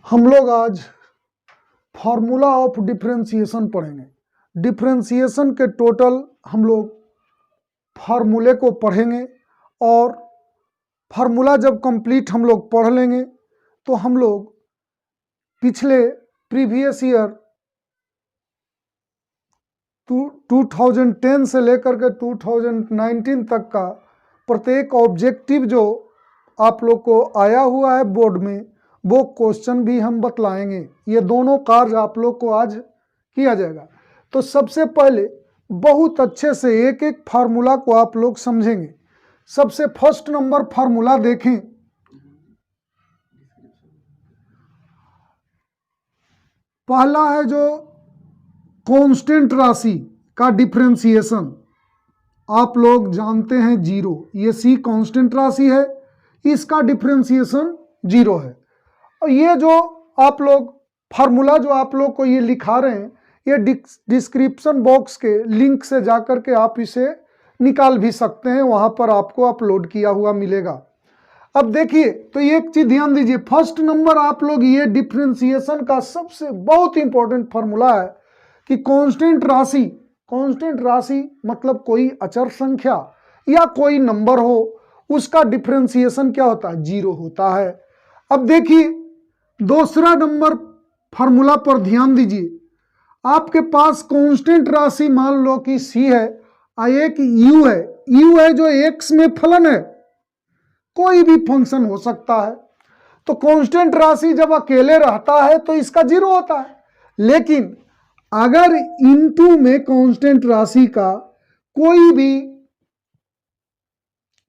हम लोग आज फॉर्मूला ऑफ डिफरेंशिएशन पढ़ेंगे। डिफरेंशिएशन के टोटल हम लोग फार्मूले को पढ़ेंगे और फार्मूला जब कंप्लीट हम लोग पढ़ लेंगे तो हम लोग पिछले प्रीवियस ईयर 2010 से लेकर के 2019 तक का प्रत्येक ऑब्जेक्टिव जो आप लोग को आया हुआ है बोर्ड में वो क्वेश्चन भी हम बतलाएंगे। ये दोनों कार्य आप लोग को आज किया जाएगा। तो सबसे पहले बहुत अच्छे से एक एक फार्मूला को आप लोग समझेंगे। सबसे फर्स्ट नंबर फार्मूला देखें। पहला है जो कांस्टेंट राशि का डिफरेंशिएशन, आप लोग जानते हैं जीरो। ये सी कांस्टेंट राशि है, इसका डिफरेंशिएशन जीरो है। और ये जो आप लोग फार्मूला जो आप लोग को ये लिखा रहे हैं, ये डिस्क्रिप्शन बॉक्स के लिंक से जाकर के आप इसे निकाल भी सकते हैं, वहां पर आपको अपलोड किया हुआ मिलेगा। अब देखिए, तो एक चीज ध्यान दीजिए, फर्स्ट नंबर आप लोग ये डिफरेंशिएशन का सबसे बहुत इंपॉर्टेंट फार्मूला है कि कांस्टेंट राशि मतलब कोई अचर संख्या या कोई नंबर हो, उसका डिफरेंशिएशन क्या होता है? जीरो होता है। अब देखिए दूसरा नंबर फार्मूला पर ध्यान दीजिए। आपके पास कांस्टेंट राशि मान लो कि सी है और एक यू है जो एक्स में फलन है, कोई भी फंक्शन हो सकता है। तो कांस्टेंट राशि जब अकेले रहता है तो इसका जीरो होता है, लेकिन अगर इनटू में कांस्टेंट राशि का कोई भी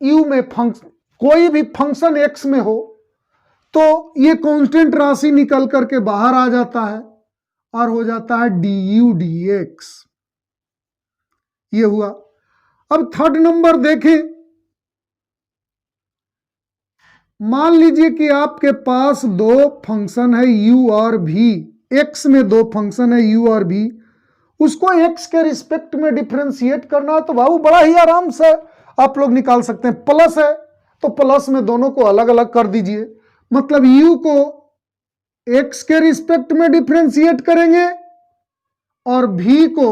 यू में कोई भी फंक्शन एक्स में हो तो ये कांस्टेंट राशि निकल करके बाहर आ जाता है और हो जाता है डी यू डी एक्स। ये हुआ। अब थर्ड नंबर देखें। मान लीजिए कि आपके पास दो फंक्शन है यू और भी, एक्स में दो फंक्शन है यू और भी, उसको एक्स के रिस्पेक्ट में डिफरेंशिएट करना है तो बाबू बड़ा ही आराम से आप लोग निकाल सकते हैं। प्लस है तो प्लस में दोनों को अलग अलग कर दीजिए, मतलब u को x के रिस्पेक्ट में डिफरेंशिएट करेंगे और v को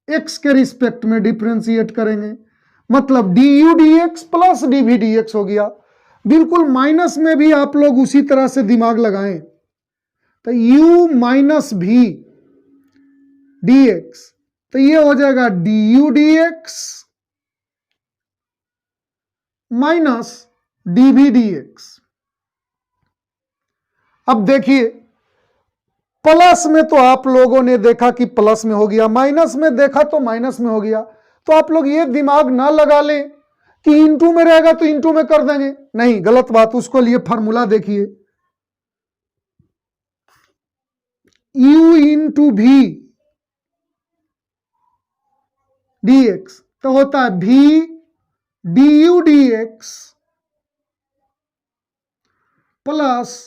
x के रिस्पेक्ट में डिफरेंशिएट करेंगे, मतलब du dx plus dv dx हो गया। बिल्कुल माइनस में भी आप लोग उसी तरह से दिमाग लगाएं, तो u माइनस v dx, तो ये हो जाएगा du dx minus dv dx। अब देखिए प्लस में तो आप लोगों ने देखा कि प्लस में हो गया, माइनस में देखा तो माइनस में हो गया। तो आप लोग ये दिमाग ना लगा लें कि इनटू में रहेगा तो इनटू में कर देंगे, नहीं, गलत बात। उसको लिए फार्मूला देखिए, u इंटू भी dx तो होता है v du dx plus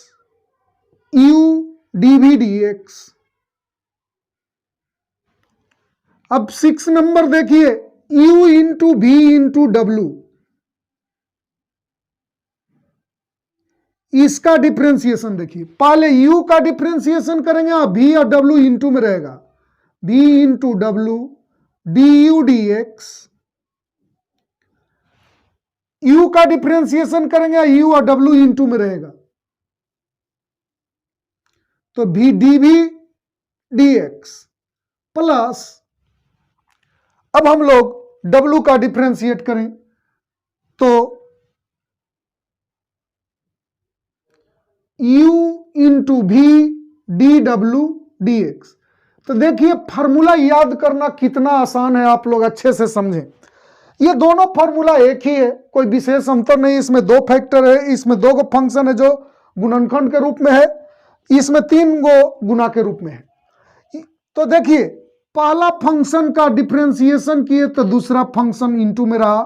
u dv dx। अब 6 नंबर देखिए, u into v into w, इसका डिफरेंशिएशन देखिए। पहले u का डिफरेंशिएशन करेंगे और v और w इंटू में रहेगा, v into w du dx, u का डिफरेंशिएशन करेंगे u और w इंटू में रहेगा तो v dv dx प्लस, अब हम लोग w का डिफरेंशिएट करें तो u into v dw dx। तो देखिए फार्मूला याद करना कितना आसान है, आप लोग अच्छे से समझें। ये दोनों फार्मूला एक ही है, कोई विशेष अंतर नहीं। इसमें दो फैक्टर है, इसमें दो गो फंक्शन है जो गुणनखंड के रूप में है, इसमें तीन गो गुना के रूप में है। तो देखिए पहला फंक्शन का डिफरेंशिएशन किए तो दूसरा फंक्शन इनटू में रहा,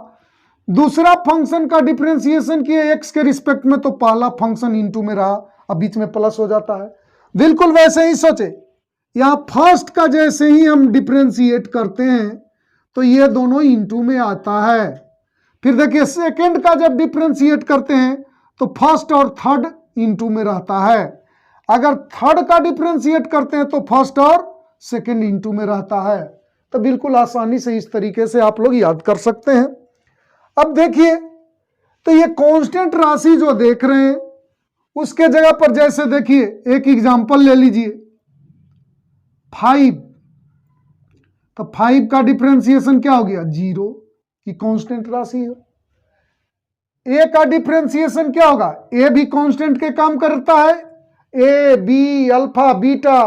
दूसरा फंक्शन का डिफरेंशिएशन किए एक्स के रिस्पेक्ट में तो पहला फंक्शन इनटू में रहा, अब बीच में प्लस हो जाता है। बिल्कुल वैसे ही सोचे, यहां फर्स्ट का जैसे ही हम डिफरेंशिएट करते हैं तो ये दोनों इनटू में आता है। फिर देखिए सेकंड का जब डिफरेंशिएट करते हैं तो फर्स्ट और थर्ड इनटू में रहता है। अगर थर्ड का डिफरेंशिएट करते हैं तो फर्स्ट और सेकंड इनटू में रहता है। तो बिल्कुल आसानी से इस तरीके से आप लोग याद कर सकते हैं। अब देखिए, तो ये कांस्टेंट राशि जो देख रहे हैं उसके जगह पर जैसे देखिए एक एग्जांपल ले लीजिए 5, तो 5 का डिफरेंशिएशन क्या हो गया 0 की कांस्टेंट राशि है। ए का डिफरेंशिएशन क्या होगा, ए भी कांस्टेंट के काम करता है, A B alpha beta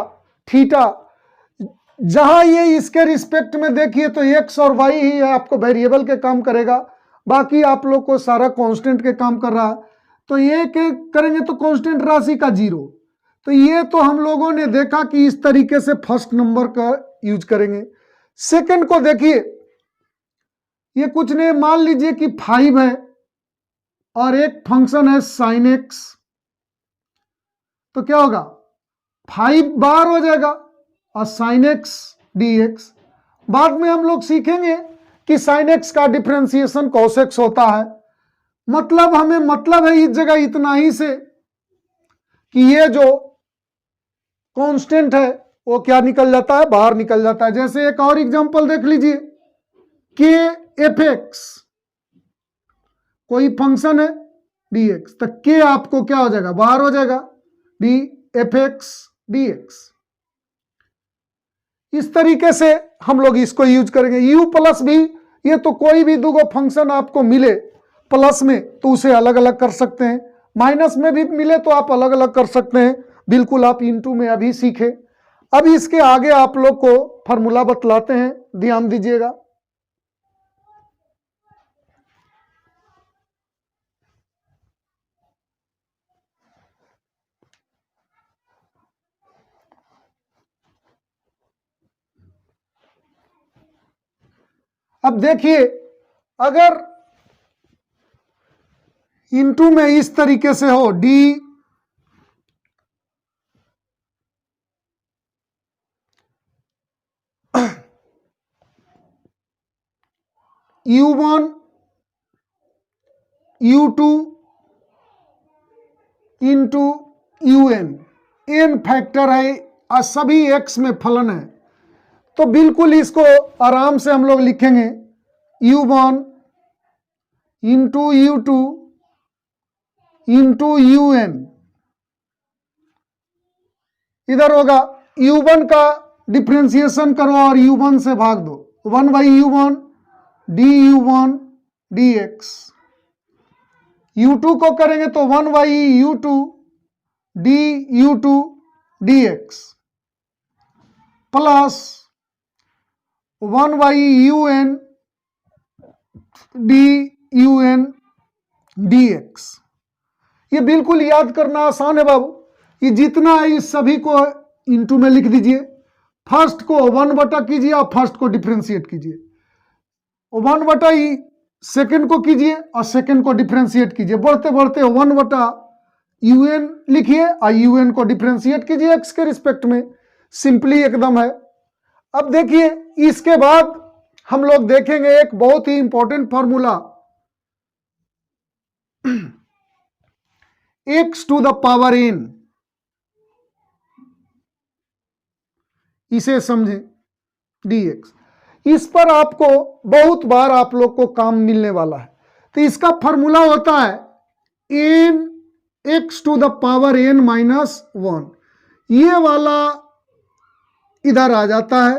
theta, जहां ये इसके रिस्पेक्ट में देखिए तो एक्स और वाई ही है आपको वेरिएबल के काम करेगा, बाकी आप लोग को सारा कांस्टेंट के काम कर रहा है। तो ये के करेंगे तो कांस्टेंट राशि का 0। तो ये तो हम लोगों ने देखा कि इस तरीके से फर्स्ट नंबर का यूज करेंगे। सेकंड को देखिए, ये कुछ नहीं, मान लीजिए कि 5 है और एक फंक्शन है साइन एक्स, तो क्या होगा 5 बार हो जाएगा और साइन एक्स डी एक्स। बाद में हम लोग सीखेंगे कि साइन एक्स का डिफरेंशिएशन कॉस एक्स होता है। मतलब हमें मतलब है इस जगह इतना ही से कि ये जो कांस्टेंट है वो क्या निकल जाता है, बाहर निकल जाता है। जैसे एक और एग्जांपल देख लीजिए के एफ एक्स, कोई फंक्शन है डी एक्स, तो के आपको क्या हो जाएगा, बाहर हो जाएगा, D F x D X. इस तरीके से हम लोग इसको यूज करेंगे। यू प्लस भी, ये तो कोई भी दो फंक्शन आपको मिले प्लस में तो उसे अलग अलग कर सकते हैं, माइनस में भी मिले तो आप अलग अलग कर सकते हैं। बिल्कुल आप इनटू में अभी सीखे। अब इसके आगे आप लोग को फॉर्मूला बतलाते हैं, ध्यान दीजिएगा। अब देखिए, अगर इनटू में इस तरीके से हो D u1 u2 into un, n factor है और सभी x में फलन है, तो बिल्कुल इसको आराम से हम लोग लिखेंगे u1 into u2 into un। इधर होगा u1 का डिफ्रेंसिएशन करो और u1 से भाग दो, 1/u1 du1 dx। u2 को करेंगे तो 1/u2 du2 dx plus 1/un dun dx। ये बिल्कुल याद करना आसान है बाबू, ये जितना है इस सभी को इनटू में लिख दीजिए। फर्स्ट को 1/, कीजिए और फर्स्ट को डिफ्रेंशिएट कीजिए, 1/, सेकंड को कीजिए और सेकंड को डिफ्रेंशिएट कीजिए। बढ़ते बढ़ते 1/un लिखिए और un को डिफ्रेंशिएट कीजिए x के रिस्पेक्ट में। सिंपली एकदम है। अब देखिए, इसके बाद हम लोग देखेंगे एक बहुत ही important formula, x to the power n, इसे समझें dx। इस पर आपको बहुत बार आप लोग को काम मिलने वाला है। तो इसका फॉर्मूला होता है n x to the power n minus 1। ये वाला इधर आ जाता है,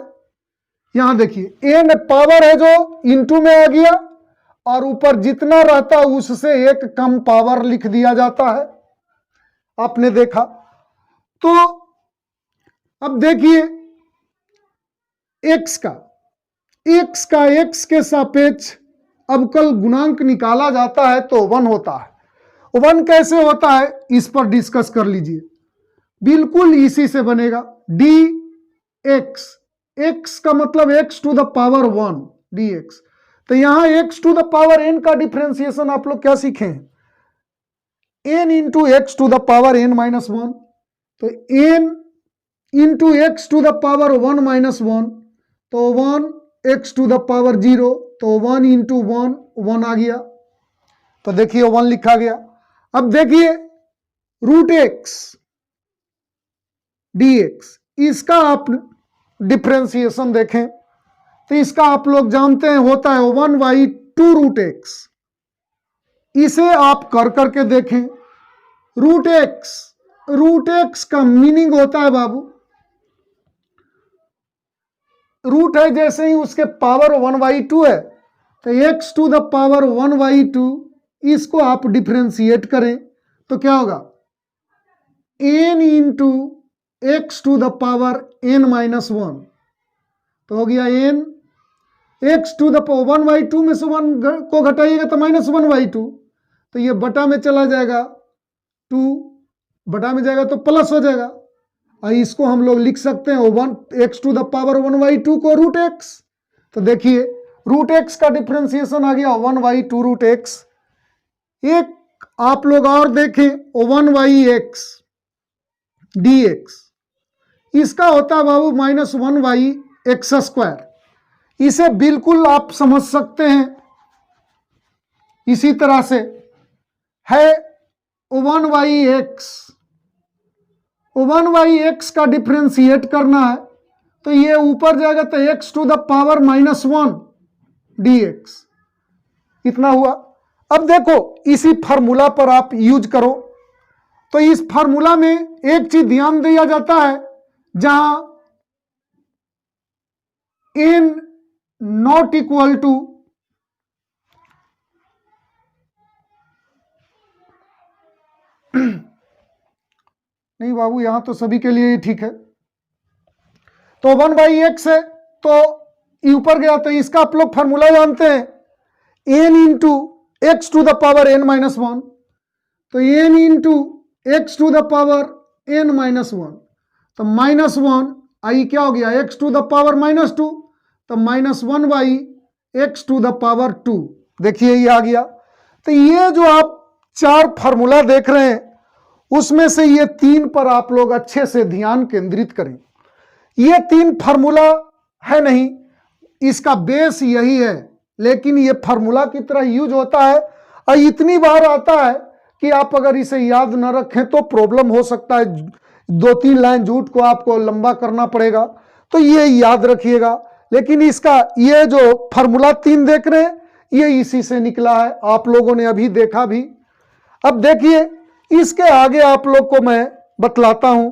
यहां देखिए n पावर है जो इनटू में आ गया और ऊपर जितना रहता है उससे एक कम पावर लिख दिया जाता है, आपने देखा। तो अब देखिए x का x के सापेक्ष अवकल गुणांक निकाला जाता है तो 1 होता है। 1 कैसे होता है इस पर डिस्कस कर लीजिए। बिल्कुल इसी से बनेगा dx, x का मतलब x to the power 1 dx। तो यहां x to the power n का डिफरेंशिएशन आप लोग क्या सीखे, n into x to the power n minus 1। तो n into x to the power 1 minus 1, तो 1 x टू द पावर 0, तो 1 इंटू 1 1 आ गया, तो देखिए 1 लिखा गया। अब देखिए रूट x, dx, इसका आप डिफ्रेंसिएशन देखें तो इसका आप लोग जानते हैं होता है 1/2√x। इसे आप कर करके देखें, √x का मीनिंग होता है बाबू, रूट है जैसे ही उसके पावर 1/2 है तो x⁻1/2, इसको आप डिफ्रेंशिएट करें तो क्या होगा n इंटू x⁻n-1, तो हो गया n, x⁻1/2 में से 1 को घटाइएगा तो -1/2, तो ये बटा में चला जाएगा, 2 बटा में जाएगा तो प्लस हो जाएगा, और इसको हम लोग लिख सकते हैं x⁻1/2 को √x। तो देखिए √x का डिफ्रेंसिएशन आ गया 1/2√x। एक आप लोग और देखें 1/x dx, इसका होता है बाबू -1/x²। इसे बिल्कुल आप समझ सकते हैं इसी तरह से है 1/x का डिफ्रेंशिएट करना है तो ये ऊपर जाएगा तो x⁻−1 dx, इतना हुआ। अब देखो इसी फार्मूला पर आप यूज करो, तो इस फार्मूला में एक चीज ध्यान दिया जाता है, जहां n नॉट इक्वल टू नहीं बाबू, यहां तो सभी के लिए ही ठीक है, तो 1/x है तो ऊपर गया, तो इसका आप लोग फार्मूला जानते हैं n इंटू x⁻n-1, तो n इंटू x⁻n-1, तो -1 आई क्या हो गया x⁻−2, तो -1/x⁻2, देखिए ये आ गया। तो ये जो आप 4 फार्मूला देख रहे हैं उसमें से ये 3 पर आप लोग अच्छे से ध्यान केंद्रित करें। ये 3 फार्मूला है नहीं, इसका बेस यही है, लेकिन ये फार्मूला की तरह यूज होता है और इतनी बार आता है कि आप अगर इसे याद न रखें तो प्रॉब्लम हो सकता है, 2-3 लाइन झूठ को आपको लंबा करना पड़ेगा, तो ये याद रखिएगा। लेकिन इसका ये जो फार्मूला 3 देख रहे हैं ये इसी से निकला है, आप लोगों ने अभी देखा भी। अब देखिए इसके आगे आप लोग को मैं बतलाता हूं।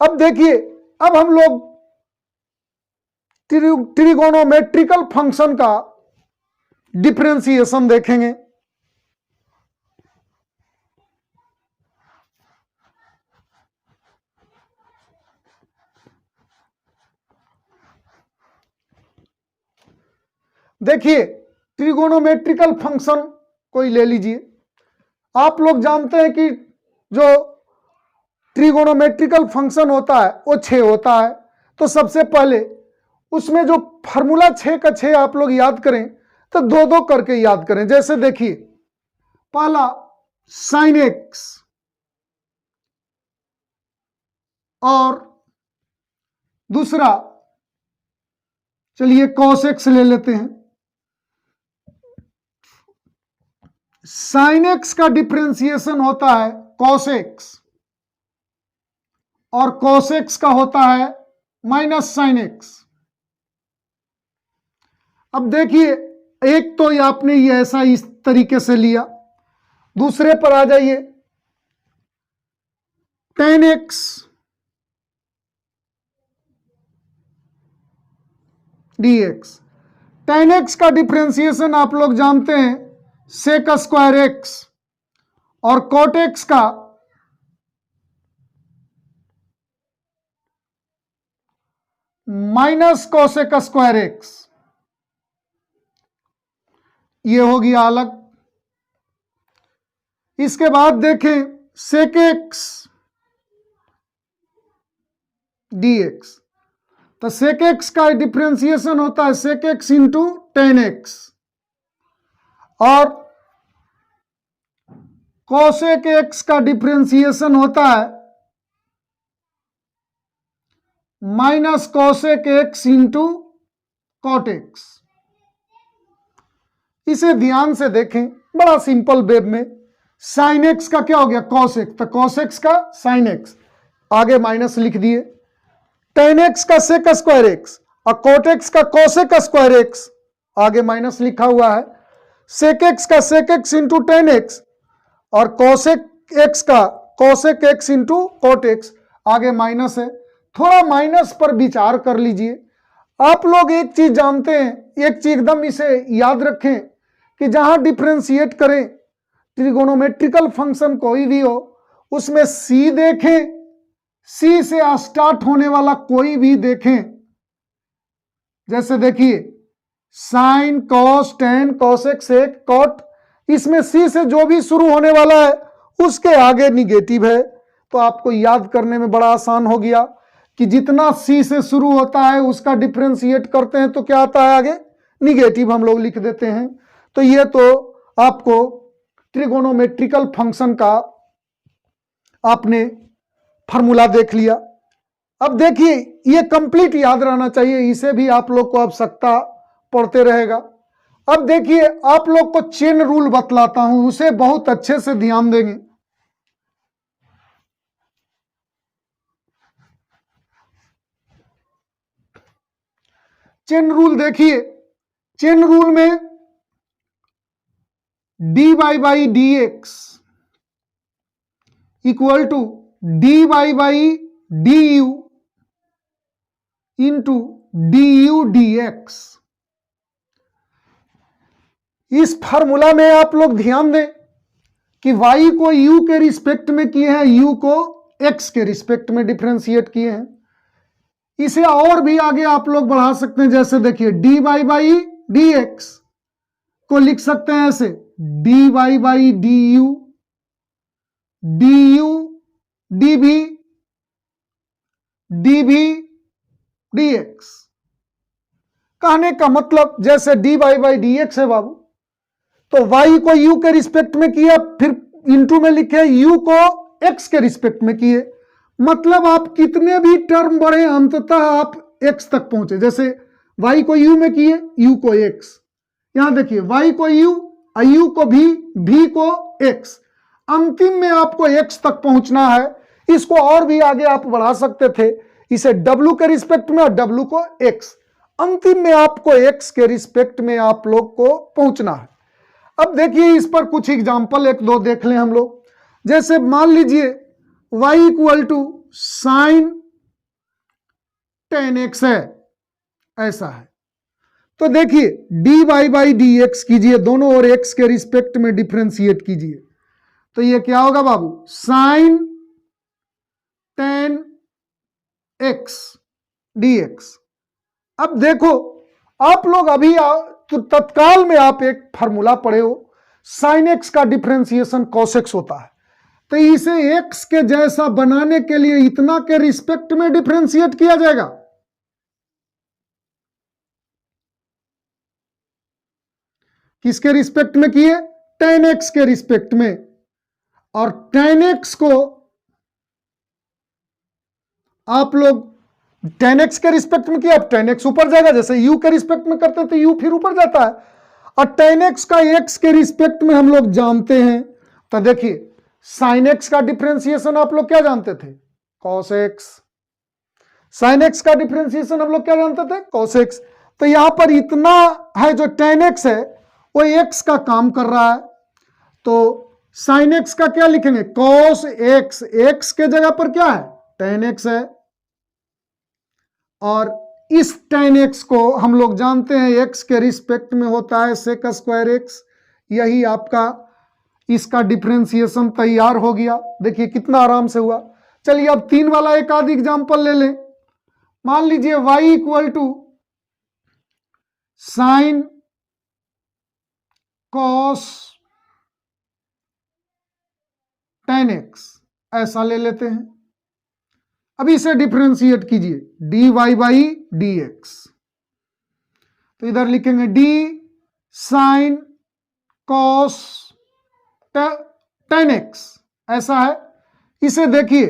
अब देखिए, अब हम लोग ट्रिगोनोमेट्रिकल फंक्शन का डिफरेंशिएशन देखेंगे। देखिए ट्रिगोनोमेट्रिकल फंक्शन कोई ले लीजिए, आप लोग जानते हैं कि जो ट्रिगोनोमेट्रिकल फंक्शन होता है वो 6 होता है। तो सबसे पहले उसमें जो फार्मूला 6 का 6 आप लोग याद करें तो 2-2 करके याद करें। जैसे देखिए पहला sin x और दूसरा चलिए cos x ले लेते हैं। sin x का डिफरेंशिएशन होता है cos x और cos x का होता है -sin x। अब देखिए एक तो आपने ये ऐसा इस तरीके से लिया, दूसरे पर आ जाइए tan x dx। tan x का डिफरेंशिएशन आप लोग जानते हैं sec² x और cot x का -cosec² x, ये हो गया अलग। इसके बाद देखें sec x dx, तो sec x का डिफरेंशिएशन होता है sec x into tan x और cosec x का डिफरेंशिएशन होता है -cosec x into cot x। इसे ध्यान से देखें, बड़ा सिंपल वेब में sin x का क्या हो गया cos x, तो cos x का sin x, आगे माइनस लिख दिए। tan x का sec स्क्वायर एक्स और cot x का cosec स्क्वायर एक्स, आगे माइनस लिखा हुआ है। sec x का sec x into tan x और cosec x का cosec x into cot x, आगे माइनस है। थोड़ा माइनस पर विचार कर लीजिए। आप लोग एक चीज जानते हैं, एक चीज एकदम इसे याद रखें कि जहां डिफरेंशिएट करें ट्रिगोनोमेट्रिकल फंक्शन कोई भी हो, उसमें सी देखें, सी से स्टार्ट होने वाला कोई भी देखें। जैसे देखिए साइन, कॉस, टेन, कोसेक, सेक, कॉट, इसमें सी से जो भी शुरू होने वाला है उसके आगे निगेटिव है। तो आपको याद करने में बड़ा आसान हो गया कि जितना सी से शुरू होता है उसका डिफरेंशिएट करते हैं तो क्या आता है आगे, निगेटिव हम लोग लिख देते हैं। तो ये तो आपको ट्रिगोनोमेट्रिकल फंक्शन का आपने फार्मूला देख लिया। अब देखिए ये कंप्लीट याद रहना चाहिए, इसे भी आप लोग को आवश्यकता पड़ते रहेगा। अब देखिए आप लोग को चेन रूल बतलाता हूं, उसे बहुत अच्छे से ध्यान देंगे। चेन रूल देखिए, चेन रूल में dy by D x equal to dy by D U into D U D X. इस फार्मूला में आप लोग ध्यान दें कि y को u के रिस्पेक्ट में किए हैं, u को x के रिस्पेक्ट में डिफरेंशिएट किए हैं। इसे और भी आगे आप लोग बढ़ा सकते हैं। जैसे देखिए dy बाई डी एक्स को लिख सकते हैं ऐसे dy by D U D भी डी एक्स। कहने का मतलब जैसे dy बाई डी एक्स है बाबू, तो y को u के रिस्पेक्ट में किया, फिर इंटू में लिखे u को x के रिस्पेक्ट में किए। मतलब आप कितने भी टर्म बढ़े अंततः आप x तक पहुंचे। जैसे y को u में किए, u को x, यहां देखिए y को u, u को v को x, अंतिम में आपको x तक पहुंचना है। इसको और भी आगे आप बढ़ा सकते थे, इसे w के रिस्पेक्ट में और w को x, अंतिम में आपको x के रिस्पेक्ट में आप लोग को पहुंचना है। अब देखिए इस पर कुछ एग्जाम्पल एक दो देख लें हम लोग। जैसे मान लीजिए y equal to sine tan x है, ऐसा है। तो देखिए dy बाई डी एक्स कीजिए, दोनों ओर x के रिस्पेक्ट में डिफरेंशिएट कीजिए। तो ये क्या होगा बाबू, sine tan X D x. अब देखो आप लोग अभी तो तत्काल में आप एक फार्मूला पढ़े हो, साइन एक्स का डिफरेंशिएशन कॉस एक्स होता है। तो इसे एक्स के जैसा बनाने के लिए इतना के रिस्पेक्ट में डिफरेंशिएट किया जाएगा। किसके रिस्पेक्ट में किए, टेन एक्स के रिस्पेक्ट में। और टेन एक्स को आप लोग टेन एक्स के रिस्पेक्ट में किया, अब टेन एक्स ऊपर जाएगा, जैसे यू के रिस्पेक्ट में करते हैं तो यू फिर ऊपर जाता है। और टेन एक्स का एक्स के रिस्पेक्ट में हम लोग जानते हैं। तो देखिए साइन एक्स का डिफरेंशिएशन आप लोग क्या जानते थे, कॉस एक्स। साइन एक्स का डिफरेंशिएशन हम लोग क्या जानते थे, कॉस एक्स। तो यहां पर इतना है जो टेन एक्स है वो एक्स का काम कर रहा है। तो साइन एक्स का क्या लिखेंगे, कॉस एक्स, एक्स के जगह पर क्या है, टेन एक्स है। और इस टेन एक्स को हम लोग जानते हैं एक्स के रिस्पेक्ट में होता है सेक स्क्वायर एक्स। यही आपका इसका डिफरेंशिएशन तैयार हो गया। देखिए कितना आराम से हुआ। चलिए अब तीन वाला एक आध एग्जाम्पल ले लें। मान लीजिए y equal to sine cos tan x, ऐसा ले लेते हैं। अब इसे डिफरेंशिएट कीजिए dy बाई डी एक्स। तो इधर लिखेंगे d sign cos tan x, ऐसा है। इसे देखिए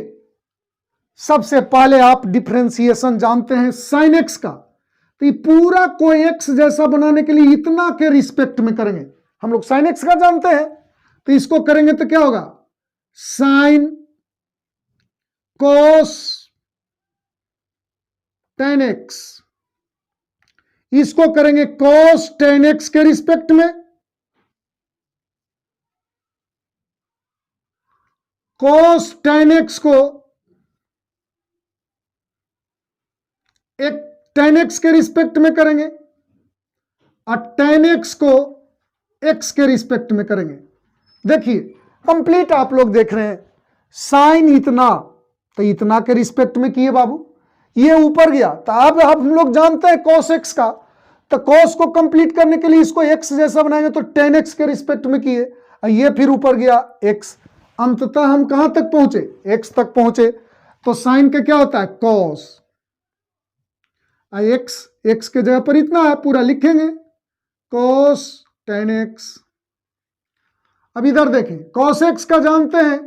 सबसे पहले आप डिफरेंशिएशन जानते हैं साइन एक्स का, तो ये पूरा को एक्स जैसा बनाने के लिए इतना के रिस्पेक्ट में करेंगे। हम लोग साइन एक्स का जानते हैं, तो इसको करेंगे तो क्या होगा, साइन cos 10x, इसको करेंगे cos 10x के रिस्पेक्ट में, cos 10x को एक 10x के रिस्पेक्ट में करेंगे और 10x को x के रिस्पेक्ट में करेंगे। देखिए कंप्लीट आप लोग देख रहे हैं, साइन इतना तो इतना के रिस्पेक्ट में किए बाबू, ये ऊपर गया तो अब हम लोग जानते हैं cos x का, तो cos को कंप्लीट करने के लिए इसको x जैसा बनाएंगे तो 10x के रिस्पेक्ट में किए और ये फिर ऊपर गया x, अंततः हम कहां तक पहुंचे, x तक पहुंचे। तो साइन का क्या होता है cos, x के जगह पर इतना है पूरा लिखेंगे cos 10x। अब इधर देखें cos x का जानते हैं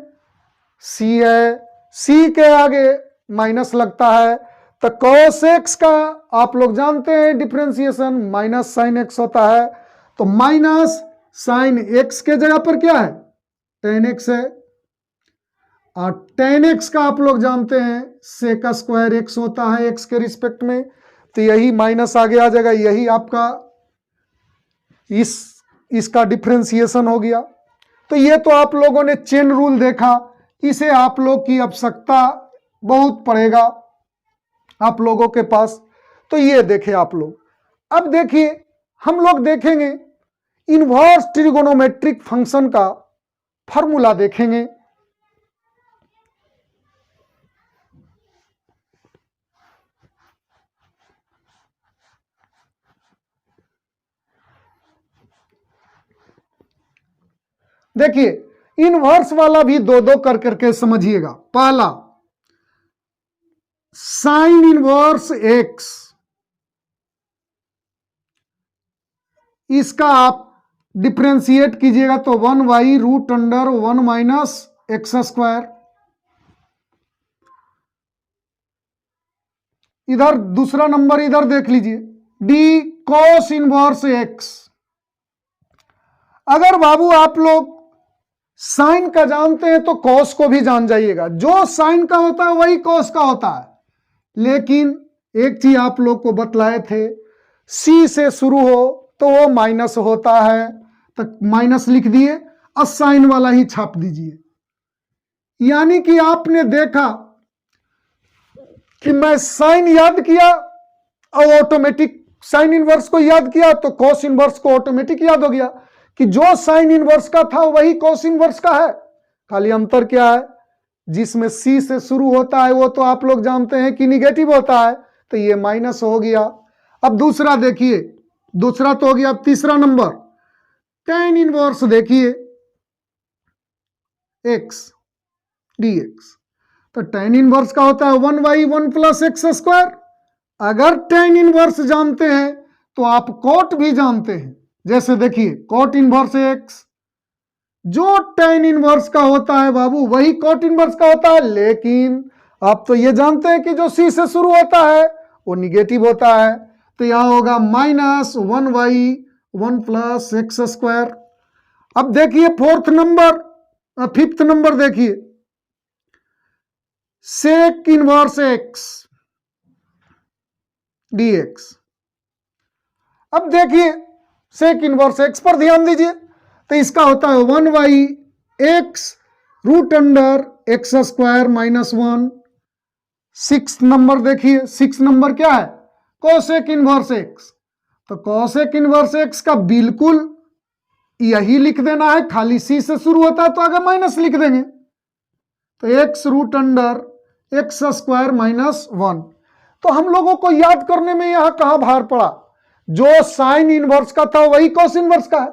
c है, c के आगे माइनस लगता है, तो cos x का आप लोग जानते हैं डिफरेंशिएशन माइनस साइन x होता है, तो माइनस साइन x के जगह पर क्या है 10x है, और 10x का आप लोग जानते हैं sec स्क्वायर x होता है x के रिस्पेक्ट में, तो यही माइनस आगे आ जाएगा, यही आपका इसका डिफरेंशिएशन हो गया। तो ये तो आप लोगों ने चेन रूल देखा, इसे आप लोग की आवश्यकता बहुत पड़ेगा आप लोगों के पास, तो ये देखें आप लोग। अब देखिए हम लोग देखेंगे इनवर्स ट्रिगोनोमेट्रिक फंक्शन का फॉर्मूला देखेंगे। देखिए इनवर्स वाला भी दो दो कर करके समझिएगा। पहला साइन इनवर्स एक्स, इसका आप डिफरेंशिएट कीजिएगा तो 1y root under 1 minus x square. इधर दूसरा नंबर इधर देख लीजिए डी कॉस इनवर्स एक्स। अगर बाबू आप लोग साइन का जानते हैं तो कॉस को भी जान जाइएगा, जो साइन का होता है वही कॉस का होता है। लेकिन एक चीज आप लोग को बतलाए थे, सी से शुरू हो तो वो माइनस होता है, तो माइनस लिख दिए और साइन वाला ही छाप दीजिए। यानी कि आपने देखा कि मैं साइन याद किया और ऑटोमेटिक साइन इनवर्स को याद किया तो कॉस इनवर्स को ऑटोमेटिक याद हो गया कि जो साइन इनवर्स का था वही कॉस इनवर्स का है। खाली अंतर क्या है, जिसमें सी से शुरू होता है वो तो आप लोग जानते हैं कि निगेटिव होता है, तो ये माइनस हो गया। अब दूसरा देखिए, दूसरा तो हो गया। अब तीसरा नंबर टेन इनवर्स देखिए एक्स डी एक्स, तो टेन इनवर्स का होता है 1y 1 प्लस एक्स स्क्वायर। अगर टेन इनवर्स जानते हैं तो आप कॉट भी जानते हैं। जैसे देखिए कॉट इनवर्स एक्स, जो टेन इनवर्स का होता है बाबू वही कॉट इनवर्स का होता है, लेकिन आप तो ये जानते हैं कि जो सी से शुरू होता है वो निगेटिव होता है, तो यहां होगा minus 1y 1 plus x square. अब देखिए फोर्थ नंबर, फिफ्थ नंबर देखिए सेक इनवर्स एक्स डीएक्स। अब देखिए सेक इनवर्स एक्स पर ध्यान दीजिए, तो इसका होता है 1y x root under x square minus 1। Six number देखिए, सिक्स नंबर क्या है कोसेक इनवर्स एक्स, तो कोसेक इनवर्स एक्स का बिल्कुल यही लिख देना है, खाली सी से शुरू होता है तो आगे माइनस लिख देंगे, तो x root under x square minus 1। तो हम लोगों को याद करने में यहां कहां भार पड़ा, जो साइन इनवर्स का था वही कॉस इनवर्स का है,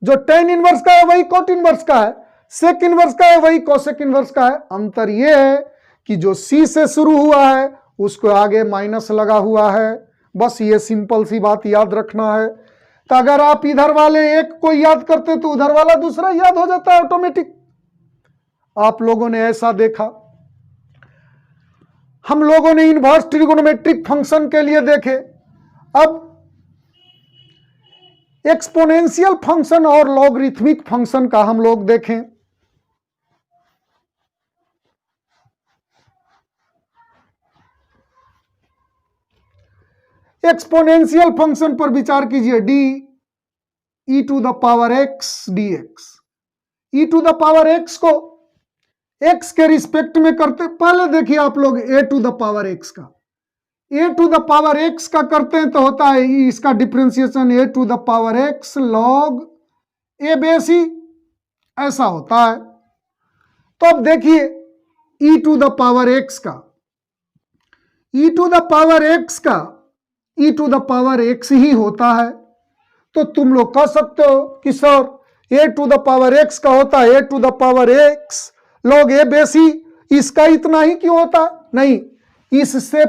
जो टेन इनवर्स का है वही कॉट इनवर्स का है, सेक इनवर्स का है वही कोसेक इनवर्स का है। अंतर यह है कि जो सी से शुरू हुआ है उसको आगे माइनस लगा हुआ है। बस ये सिंपल सी बात याद रखना है। तो अगर आप इधर वाले एक को याद करते तो उधर वाला दूसरा याद हो जाता है ऑटोमेटिक। आप लोगों ने ऐसा देखा। हम लोगों ने इनवर्स ट्रिगोनोमेट्रिक फंक्शन के लिए देखे। अब एक्सपोनेंशियल फंक्शन और लॉगरिथमिक फंक्शन का हम लोग देखें। एक्सपोनेंशियल फंक्शन पर विचार कीजिए, D E to the power x D X. E to the power X को एक्स के रिस्पेक्ट में करते, पहले देखिए आप लोग A to the power x का, A to the power x का करते हैं तो होता है इसका differentiation A to the power x log A base E, ऐसा होता है। तो अब देखिए E to the power x का, E to the power x का E to the power X ही होता है। तो तुम लोग कह सकते हो कि sir A to the power x का होता है ए to the power x log A base E, इसका इतना ही क्यों होता है? नहीं, इससे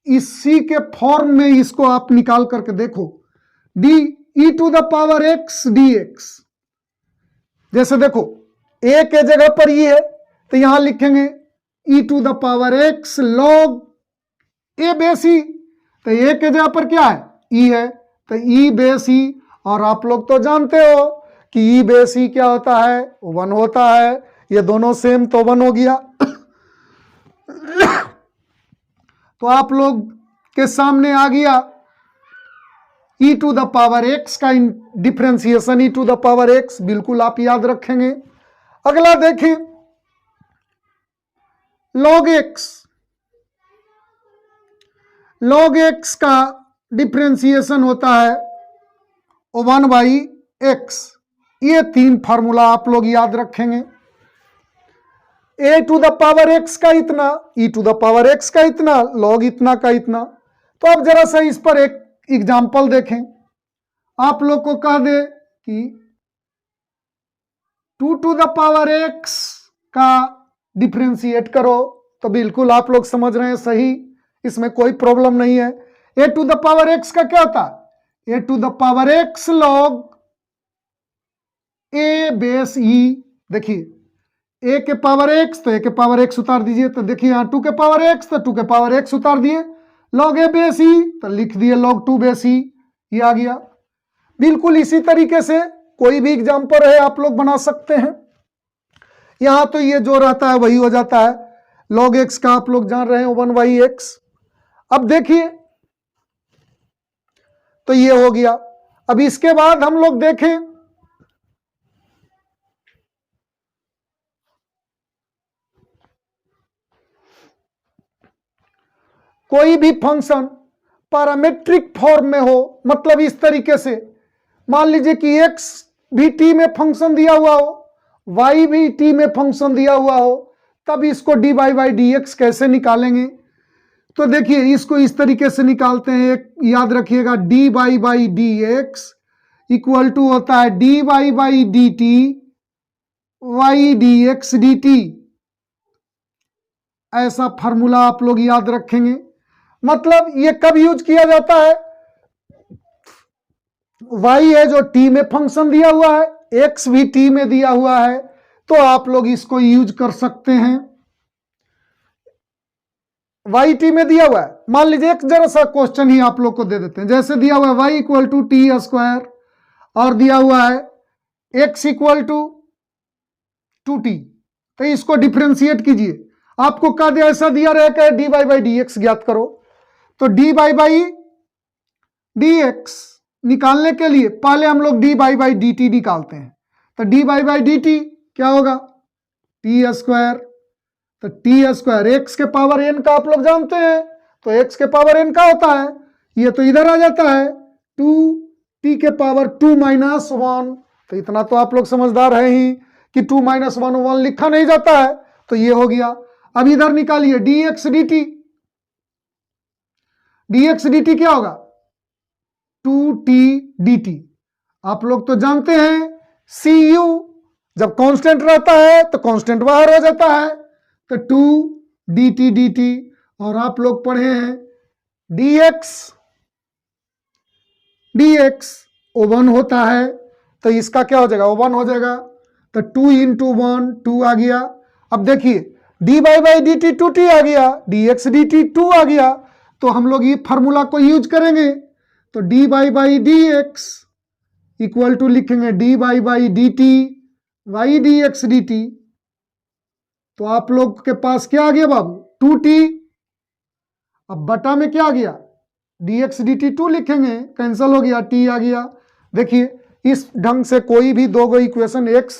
इसी के फॉर्म में इसको आप निकाल करके देखो, D E to the power x D X. जैसे देखो ए के जगह पर ई है तो यहां लिखेंगे E to the power x log A base E, तो ए के जगह पर क्या है? ई है, तो ई बेस ई। और आप लोग तो जानते हो कि ई बेस ई क्या होता है? 1 होता है। ये दोनों सेम तो 1 हो गया। तो आप लोग के सामने आ गया E to the power x का differentiation, E to the power x, बिल्कुल आप याद रखेंगे। अगला देखें, लॉग एक्स, लॉग एक्स का डिफरेंशिएशन होता है 1 बाई एक्स। ये 3 फार्मूला आप लोग याद रखेंगे। ए टू द पावर एक्स का इतना, ई टू द पावर एक्स का इतना, लॉग इतना का इतना। तो अब जरा सा इस पर एक एग्जाम्पल देखें। आप लोग को कह दे कि 2 टू द पावर एक्स का डिफरेंशिएट करो, तो बिल्कुल आप लोग समझ रहे हैं सही, इसमें कोई प्रॉब्लम नहीं है। ए टू द पावर एक्स का क्या होता है? ए to the power x log A base E. देखिए ए के पावर एक्स तो ए के पावर एक्स उतार दीजिए, तो देखिए यहाँ 2 के पावर एक्स तो 2 के पावर एक्स उतार दिए, लॉग ए बेस ई तो लिख दिए लॉग 2 बेस ई, ये आ गया। बिल्कुल इसी तरीके से कोई भी एग्जाम्पल है आप लोग बना सकते हैं। यहां तो ये जो रहता है वही हो जाता है, लॉग एक्स का आप लोग जान रहे हैं 1 बाई एक्स। अब देखिए तो ये हो गया। अब इसके बाद हम लोग देखें कोई भी फंक्शन पैरामीट्रिक फॉर्म में हो, मतलब इस तरीके से, मान लीजिए कि x भी t में फंक्शन दिया हुआ हो, y भी t में फंक्शन दिया हुआ हो, तब इसको dy बाई dx कैसे निकालेंगे? तो देखिए इसको इस तरीके से निकालते हैं। एक याद रखिएगा, dy by dx equal to होता है dy by dt y dx dt। ऐसा फार्मूला आप लोग याद रखेंगे। मतलब ये कब यूज किया जाता है? y है जो t में फंक्शन दिया हुआ है, x भी t में दिया हुआ है, तो आप लोग इसको यूज कर सकते हैं। y t में दिया हुआ है, मान लीजिए एक जरा सा क्वेश्चन ही आप लोग को दे देते हैं। जैसे दिया हुआ है y equal to T square और दिया हुआ है x इक्वल टू 2t, तो इसको डिफ्रेंशिएट कीजिए। आपको कहा दिया ऐसा दिया रहेगा dy बाई dx ज्ञात करो, तो dy बाई dx निकालने के लिए पहले हम लोग dy बाई dt निकालते हैं। तो dy बाई dt क्या होगा? टी स्क्वायर, तो टी स्क्वायर एक्स के पावर n का आप लोग जानते हैं, तो x के पावर n का होता है, ये तो इधर आ जाता है 2t के पावर 2 माइनस 1। तो इतना तो आप लोग समझदार है ही कि 2 माइनस 1 लिखा नहीं जाता है, तो ये हो गया। अब इधर निकालिए dx dt, dx dt क्या होगा? 2t dt। आप लोग तो जानते हैं cu जब कांस्टेंट रहता है तो कांस्टेंट बाहर हो जाता है, तो 2 dt dt। और आप लोग पढ़े हैं dx 1 होता है, तो इसका क्या हो जाएगा? 1 हो जाएगा, तो 2 इंटू 1 2 आ गया। अब देखिए dy बाई dt 2t आ गया, dx dt 2 आ गया, तो हम लोग ये फार्मूला को यूज करेंगे। तो dy by dx equal to लिखेंगे dy by dt y dx dt। तो आप लोग के पास क्या आ गया बाबू? 2t। अब बटा में क्या आ गया? dx dt 2 लिखेंगे, कैंसिल हो गया, t आ गया। देखिए इस ढंग से कोई भी दो गो इक्वेशन x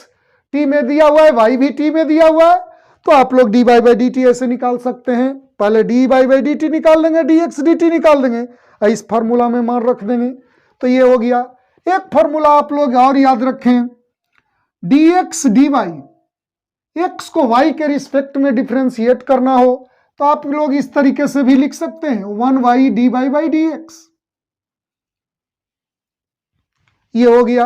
t में दिया हुआ है, y भी t में दिया हुआ है, तो आप लोग dy बाई dt ऐसे निकाल सकते हैं। पहले dy बाई dt निकाल देंगे, dx dt निकाल देंगे, इस फार्मूला में मान रख देंगे, तो ये हो गया। एक फार्मूला आप लोग और याद रखें, dx dy, x को y के रिस्पेक्ट में डिफ्रेंशिएट करना हो तो आप लोग इस तरीके से भी लिख सकते हैं, 1y dy बाई dx, ये हो गया।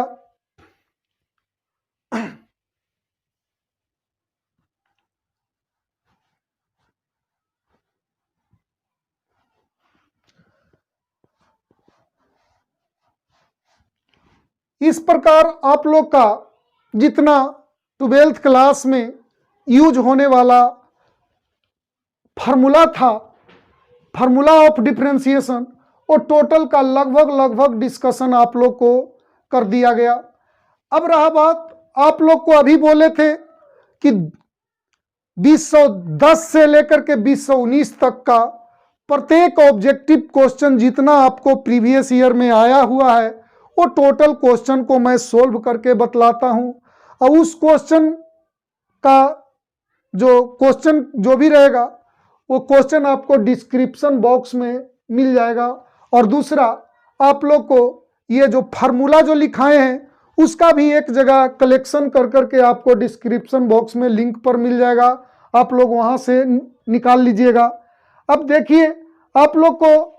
इस प्रकार आप लोग का जितना 12th क्लास में यूज होने वाला फार्मूला था, फार्मूला ऑफ डिफरेंशिएशन, वो टोटल का लगभग डिस्कशन आप लोग को कर दिया गया। अब रहा बात, आप लोग को अभी बोले थे कि 2010 से लेकर के 2019 तक का प्रत्येक ऑब्जेक्टिव क्वेश्चन जितना आपको प्रीवियस ईयर में आया हुआ है वो टोटल क्वेश्चन को मैं सोल्व करके बतलाता हूं, और उस क्वेश्चन का जो क्वेश्चन जो भी रहेगा वो क्वेश्चन आपको डिस्क्रिप्शन बॉक्स में मिल जाएगा। और दूसरा, आप लोग को ये जो फार्मूला जो लिखाए हैं उसका भी एक जगह कलेक्शन कर करके आपको डिस्क्रिप्शन बॉक्स में लिंक पर मिल जाएगा, आप लोग वहां से निकाल लीजिएगा। अब देखिए आप लोग को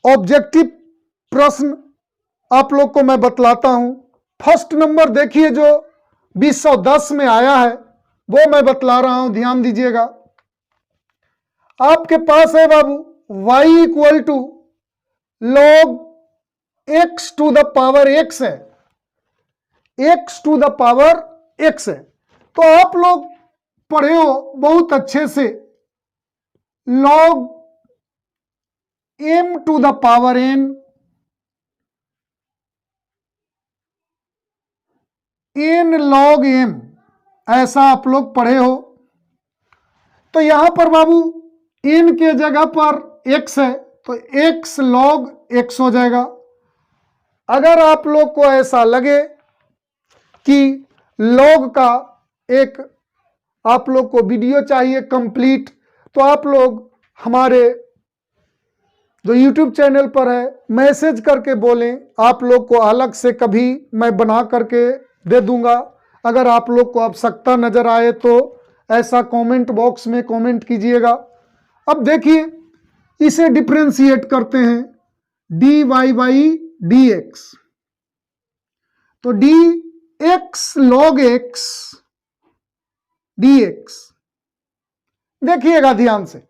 ऑब्जेक्टिव प्रश्न आप लोग को मैं बतलाता हूं। फर्स्ट नंबर देखिए जो 2010 में आया है वो मैं बतला रहा हूं, ध्यान दीजिएगा। आपके पास है बाबू y equal to log x to the power x है, x to the power x है, तो आप लोग पढ़े हो बहुत अच्छे से, log m to the power n, n log m, ऐसा आप लोग पढ़े हो। तो यहां पर बाबू n के जगह पर x है तो x log x हो जाएगा। अगर आप लोग को ऐसा लगे कि log का एक आप लोग को वीडियो चाहिए कंप्लीट, तो आप लोग हमारे जो YouTube चैनल पर है मैसेज करके बोलें, आप लोग को अलग से कभी मैं बना करके दे दूंगा। अगर आप लोग को आवश्यकता नजर आए तो ऐसा कमेंट बॉक्स में कमेंट कीजिएगा। अब देखिए इसे डिफरेंशिएट करते हैं, dy बाई dx, तो dx log x dx, देखिएगा ध्यान से,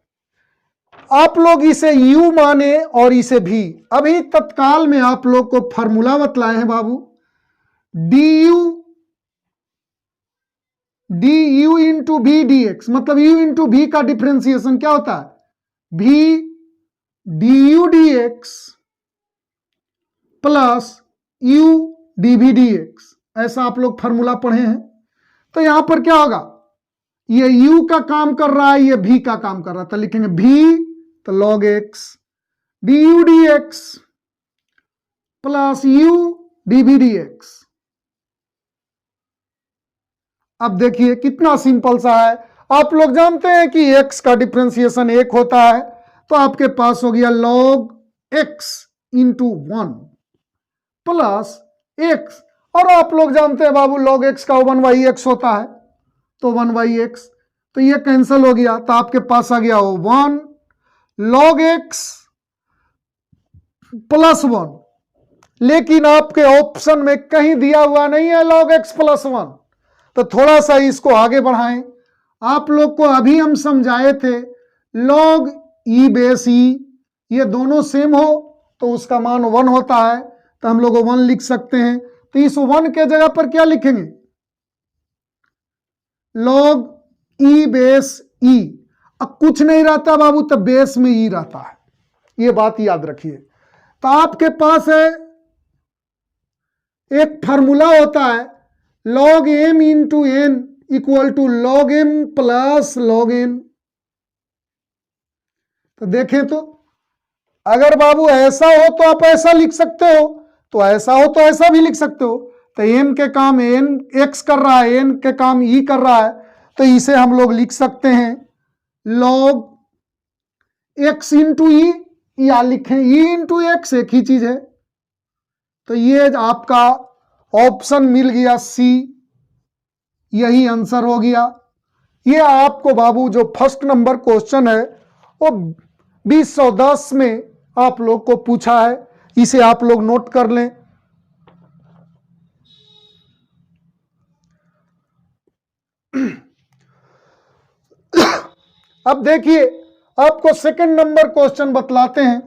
आप लोग इसे u माने और इसे v। अभी तत्काल में आप लोग को फार्मूला बतलाए हैं बाबू, du इंटू v dx, मतलब u इंटू v का डिफरेंशिएशन क्या होता है, v du dx plus u dv dx, ऐसा आप लोग फार्मूला पढ़े हैं। तो यहां पर क्या होगा, ये u का काम कर रहा है, ये v का काम कर रहा था, लिखेंगे v तो log x du dx plus u dv dx। अब देखिए कितना सिंपल सा है, आप लोग जानते हैं कि x का डिफरेंशिएशन 1 होता है, तो आपके पास हो गया log x into 1 plus x, और आप लोग जानते हैं बाबू log x का 1/x होता है, तो 1/x, तो ये कैंसिल हो गया, तो आपके पास आ गया 1 log x प्लस 1, लेकिन आपके ऑप्शन में कहीं दिया हुआ नहीं है log x प्लस 1, तो थोड़ा सा इसको आगे बढ़ाएं। आप लोग को अभी हम समझाए थे log e बेस e, ये दोनों सेम हो तो उसका मान 1 होता है, तो हम लोग 1 लिख सकते हैं। तो इस 1 के जगह पर क्या लिखेंगे, log e बेस e, अब कुछ नहीं रहता बाबू तो बेस में e रहता है, ये बात याद रखिए। तो आपके पास है एक फार्मूला होता है log m into n equal to log m plus log n, तो देखें तो अगर बाबू ऐसा हो तो आप ऐसा लिख सकते हो, तो ऐसा हो तो ऐसा भी लिख सकते हो। तो एन के काम एन एक्स कर रहा है, एन के काम ई कर रहा है, तो इसे हम लोग लिख सकते हैं लॉग एक्स इंटू ई, या लिखें ई इंटू एक्स, एक ही चीज है। तो ये आपका ऑप्शन मिल गया सी, यही आंसर हो गया। ये आपको बाबू जो फर्स्ट नंबर क्वेश्चन है वो 2010 में आप लोग को पूछा है, इसे आप लोग नोट कर लें। अब देखिए आपको सेकंड नंबर क्वेश्चन बतलाते हैं।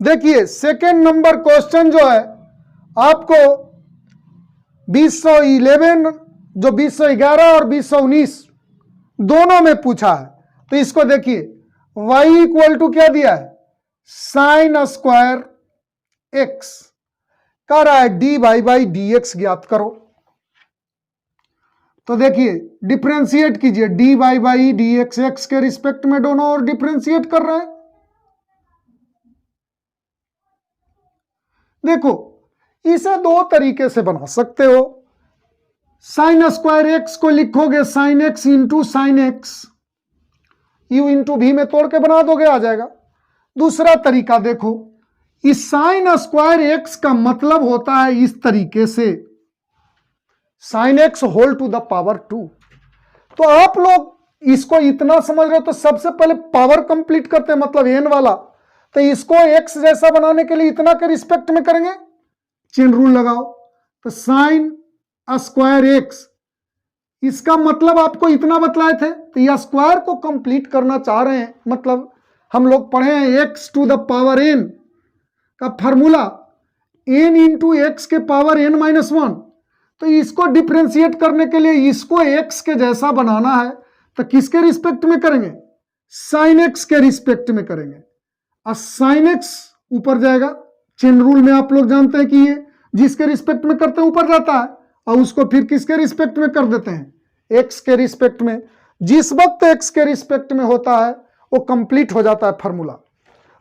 देखिए सेकंड नंबर क्वेश्चन जो है आपको 2011 जो 2011 और 2019 दोनों में पूछा है। तो इसको देखिए y इक्वल टू क्या दिया है, साइन स्क्वायर एक्स, कह रहा है d y by D x ज्ञात करो। तो देखिए डिफरेंशिएट कीजिए, d y by D x, x के रिस्पेक्ट में दोनों और डिफरेंशिएट कर रहे हैं। देखो इसे दो तरीके से बना सकते हो, साइन स्क्वायर एक्स को लिखोगे sine x into sine x, you into भी में तोड़ के बना दोगे, आ जाएगा। दूसरा तरीका देखो, इस साइन स्क्वायर एक्स का मतलब होता है इस तरीके से, sine x whole to the power 2। तो आप लोग इसको इतना समझ रहे हो तो सबसे पहले पावर कंप्लीट करते हैं, मतलब एन वाला। तो इसको एक्स जैसा बनाने के लिए इतना के रिस्पेक्ट में करेंगे, चेन रूल लगाओ। तो साइन स्क्वायर एक्स, इसका मतलब आपको इतना बतलाए थे, तो यह स्क्वायर को कंप्लीट करना चाह रहे हैं। मतलब हम लोग पढ़े हैं x to the power n का फॉर्मूला एन इंटू एक्स के पावर एन माइनस 1। तो इसको डिफ्रेंशिएट करने के लिए इसको एक्स के जैसा बनाना है, तो किसके रिस्पेक्ट में करेंगे, साइन एक्स के रिस्पेक्ट में करेंगे। और साइन एक्स ऊपर जाएगा, चेन रूल में आप लोग जानते हैं कि ये जिसके रिस्पेक्ट में करते हैं ऊपर जाता है, और उसको फिर किसके रिस्पेक्ट में कर देते हैं, एक्स के रिस्पेक्ट में। जिस वक्त एक्स के रिस्पेक्ट में होता है वो कंप्लीट हो जाता है फॉर्मूला।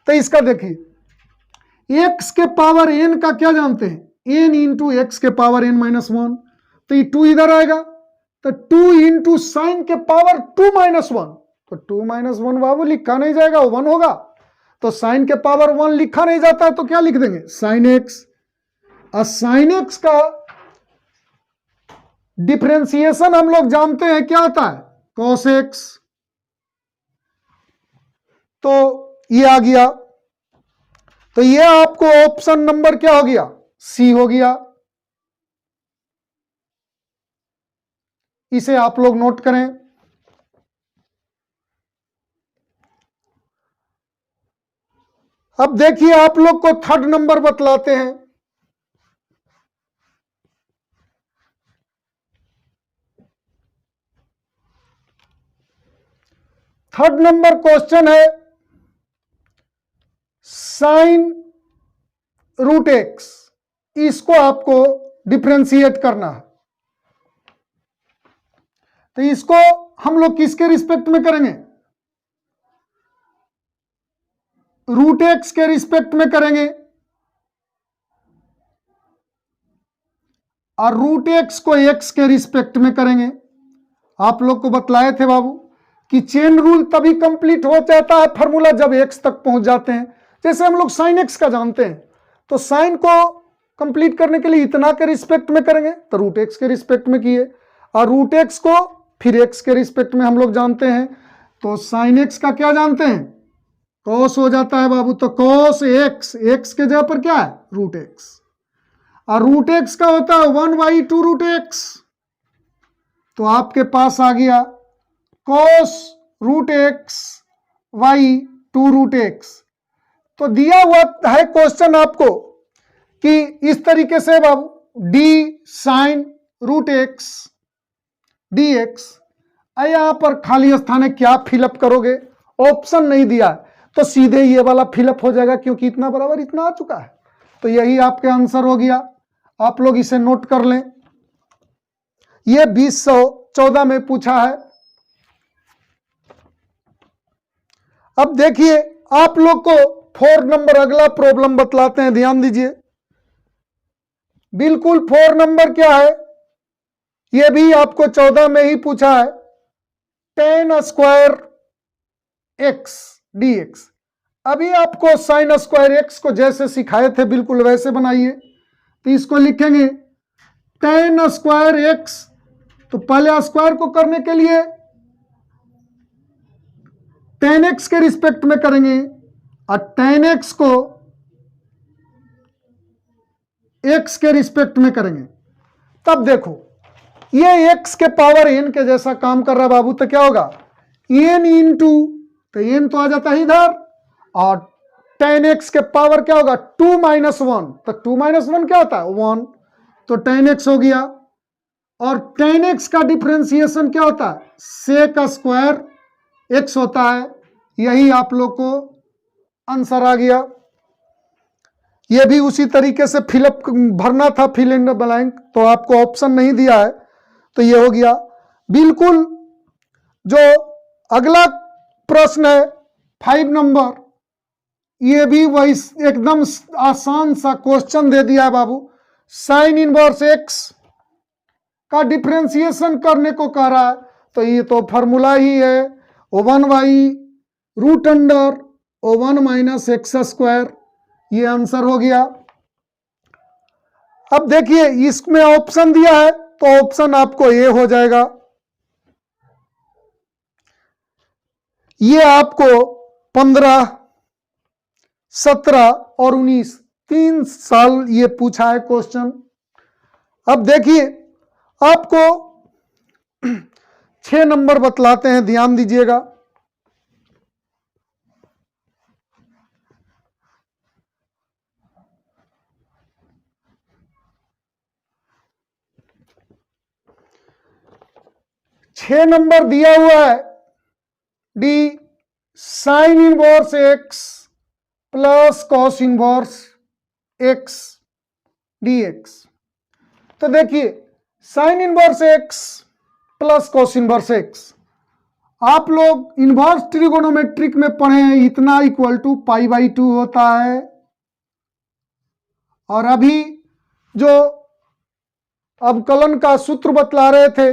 तो इसका देखिए एक्स के पावर एन का क्या जानते हैं, एन इंटू एक्स के पावर एन माइनस 1। तो ये 2 इधर आएगा, तो 2 इंटू साइन के पावर 2 माइनस 1। तो 2 माइनस 1 बाबू लिखा नहीं जाएगा, वो 1 होगा। तो साइन के पावर 1 लिखा नहीं जाता है, तो क्या लिख देंगे, साइन एक्स। और साइन एक्स का डिफरेंशिएशन हम लोग जानते हैं क्या होता है, कॉस एक्स। तो ये आ गया। तो ये आपको ऑप्शन नंबर क्या हो गया, सी हो गया। इसे आप लोग नोट करें। अब देखिए आप लोग को थर्ड नंबर बतलाते हैं। थर्ड नंबर क्वेश्चन है साइन रूट एक्स, इसको आपको डिफरेंशिएट करना है। तो इसको हम लोग किसके रिस्पेक्ट में करेंगे, रूट एक्स के रिस्पेक्ट में करेंगे। और रूट एक्स को एक्स के रिस्पेक्ट में करेंगे। आप लोग को बतलाए थे बाबू कि चेन रूल तभी कंप्लीट हो जाता है फॉर्मूला जब एक्स तक पहुंच जाते हैं। जैसे हम लोग साइन एक्स का जानते हैं, तो साइन को कंप्लीट करने के लिए इतना के रिस्पेक्ट में करेंगे, तो रूट एक्स के रिस्पेक्ट में किए। और रूट एक्स को फिर एक्स के रिस्पेक्ट में हम लोग जानते हैं, तो साइन एक्स का क्या जानते हैं, कॉस हो जाता है बाबू। तो कॉस एक्स, एक्स के जगह पर क्या है, रूट एक्स। और रूट एक्स का होता है 1/2 रूट एक्स। तो आपके पास आ गया cos root x y 2 root x. तो दिया हुआ है क्वेश्चन आपको कि इस तरीके से बाबू D sine root X D X, यहां पर खाली स्थान है, क्या फिलअप करोगे, ऑप्शन नहीं दिया तो सीधे ये वाला फिलअप हो जाएगा, क्योंकि इतना बराबर इतना आ चुका है। तो यही आपके आंसर हो गया, आप लोग इसे नोट कर लें। ये 2014 में पूछा है। अब देखिए आप लोग को 4 नंबर अगला प्रॉब्लम बतलाते हैं, ध्यान दीजिए। बिल्कुल 4 नंबर क्या है, ये भी आपको 14 में ही पूछा है। tan square x dx। अभी आपको sin स्क्वायर x को जैसे सिखाए थे बिल्कुल वैसे बनाइए। तो इसको लिखेंगे tan स्क्वायर x, तो पहले स्क्वायर को करने के लिए tan x के रिस्पेक्ट में करेंगे और tan x को x के रिस्पेक्ट में करेंगे। तब देखो ये x के पावर n के जैसा काम कर रहा है बाबू, तो क्या होगा n इंटू, तो n तो आ जाता है इधर, और tan x के पावर क्या होगा 2 माइनस 1, तो 2 माइनस 1 क्या होता है 1, तो tan x हो गया। और tan x का डिफरेंशिएशन क्या होता है sec स्क्वायर x होता है। यही आप लोग को आंसर आ गया। ये भी उसी तरीके से फिलअप भरना था, फिल इन द ब्लैंक, तो आपको ऑप्शन नहीं दिया है तो ये हो गया। बिल्कुल जो अगला प्रश्न है 5 नंबर, ये भी वही एकदम आसान सा क्वेश्चन दे दिया है बाबू। साइन इनवर्स एक्स का डिफरेंशिएशन करने को कह रहा है, तो ये तो फॉर्मूला ही है 1/√अंडर O1 माइनस एक्स स्क्वायर, ये आंसर हो गया। अब देखिए इसमें ऑप्शन दिया है तो ऑप्शन आपको ये हो जाएगा। ये आपको 15, 17 और 19 3 साल ये पूछा है क्वेश्चन। अब देखिए आपको 6 नंबर बतलाते हैं, ध्यान दीजिएगा। छह नंबर दिया हुआ है D sine inverse x plus cos inverse x dx। तो देखिए sine inverse x plus cos inverse x, आप लोग इनवर्स ट्रिगोनोमेट्रिक में पढ़े हैं, इतना इक्वल टू π/2 होता है। और अभी जो अवकलन का सूत्र बतला रहे थे,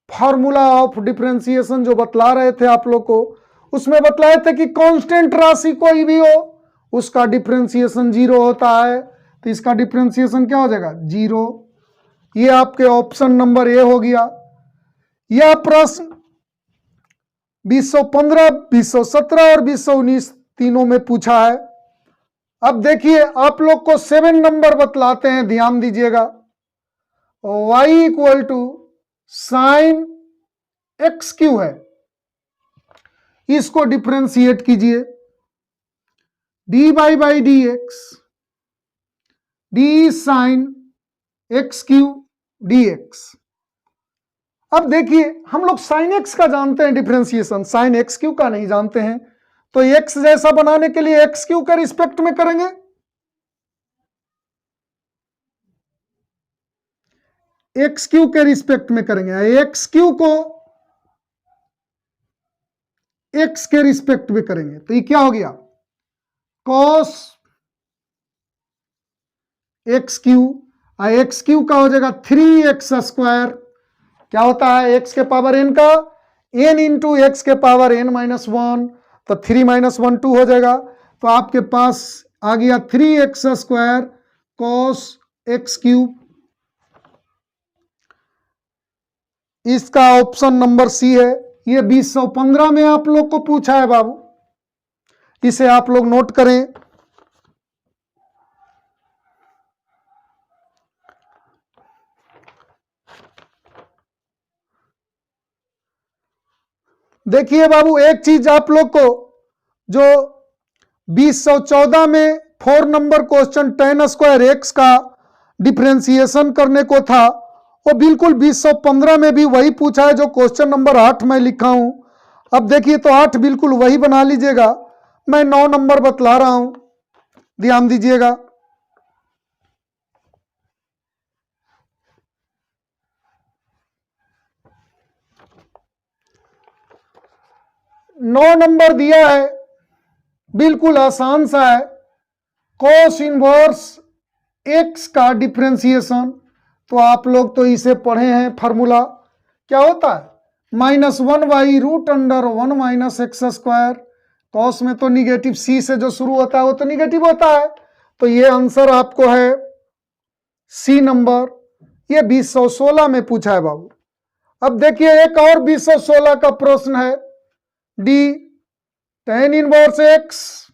फॉर्मूला ऑफ डिफरेंशिएशन जो बतला रहे थे आप लोग को, उसमें बतलाए थे कि कांस्टेंट राशि कोई भी हो उसका डिफरेंशिएशन 0 होता है, तो इसका डिफरेंशिएशन क्या हो जाएगा 0। ये आपके ऑप्शन नंबर ए हो गया। यह प्रश्न 2015, 2017 और 2019 तीनों में पूछा है। अब देखिए आप लोग को 7 नंबर बतलाते हैं, ध्यान दीजिएगा। y equal to sine x cube है, इसको डिफरेंशिएट कीजिए dy d x d sine x cube d x. अब देखिए हम लोग साइन एक्स का जानते हैं डिफरेंशिएशन, साइन एक्स क्यू का नहीं जानते हैं, तो एक्स जैसा बनाने के लिए एक्स क्यू के रिस्पेक्ट में करेंगे। एक्स क्यू के रिस्पेक्ट में करेंगे, एक्स क्यू को एक्स के रिस्पेक्ट में करेंगे, तो ये क्या हो गया cos x Q, x Q का हो जाएगा 3x स्क्वायर, क्या होता है एक्स के पावर n का n इंटू एक्स के पावर n माइनस 1, तो 3 माइनस 1 2 हो जाएगा। तो आपके पास आ गया 3x square cos x cube. इसका ऑप्शन नंबर सी है। ये 2015 में आप लोग को पूछा है बाबू, इसे आप लोग नोट करें। देखिए बाबू एक चीज आप लोग को जो 2014 में 4 number question tan square x का डिफरेंशिएशन करने को था, वो बिल्कुल 2015 में भी वही पूछा है जो क्वेश्चन नंबर 8 में लिखा हूं। अब देखिए तो 8 बिल्कुल वही बना लीजिएगा, मैं 9 नंबर बतला रहा हूं, ध्यान दीजिएगा। 9 नंबर दिया है, बिल्कुल आसान सा है, कॉस इनवर्स एक्स का डिफ्रेंसिएशन। तो आप लोग तो इसे पढ़े हैं, फार्मूला क्या होता है, -1/√(1 - x²। कॉस में तो निगेटिव सी से जो शुरू होता है वो तो निगेटिव होता है, तो ये आंसर आपको है सी नंबर। ये 2016 में पूछा है बाबू। अब देखिए एक और 2016 का प्रश्न है, D tan inverse x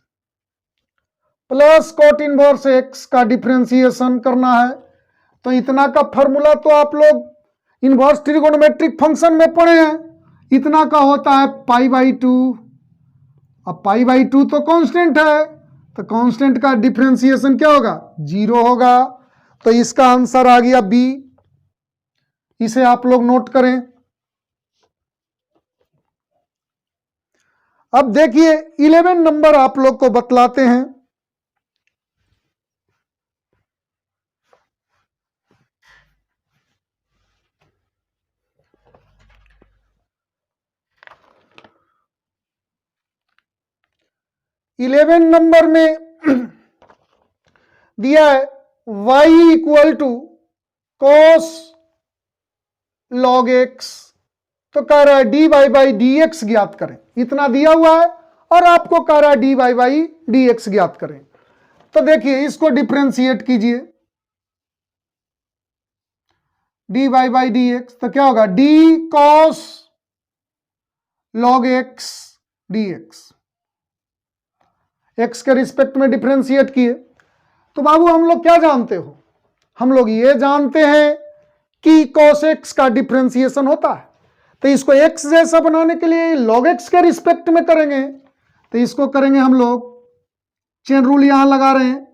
plus cot inverse x का डिफ्रेंसिएशन करना है। तो इतना का फॉर्मूला तो आप लोग इनवर्स ट्रिगोनोमेट्रिक फंक्शन में पढ़े हैं, इतना का होता है π/2। अब π/2 तो कांस्टेंट है, तो कांस्टेंट का डिफ्रेंसिएशन क्या होगा, 0 होगा। तो इसका आंसर आ गया बी, इसे आप लोग नोट करें। अब देखिए 11 नंबर आप लोग को बतलाते हैं। इलेवन नंबर में दिया है y equal to cos log x, तो कह रहा है dy/dx ज्ञात करें, इतना दिया हुआ है और आपको कह रहा है dy/dx ज्ञात करें। तो देखिए इसको डिफ्रेंशिएट कीजिए, dy/dx तो क्या होगा, d cos log x dx, x के रिस्पेक्ट में डिफ्रेंशिएट किए। तो बाबू हम लोग क्या जानते हो, हम लोग ये जानते हैं कि cos x का डिफ्रेंशिएशन होता है, तो इसको x जैसा बनाने के लिए log x के रिस्पेक्ट में करेंगे। तो इसको करेंगे हम लोग, चेन रूल यहां लगा रहे हैं,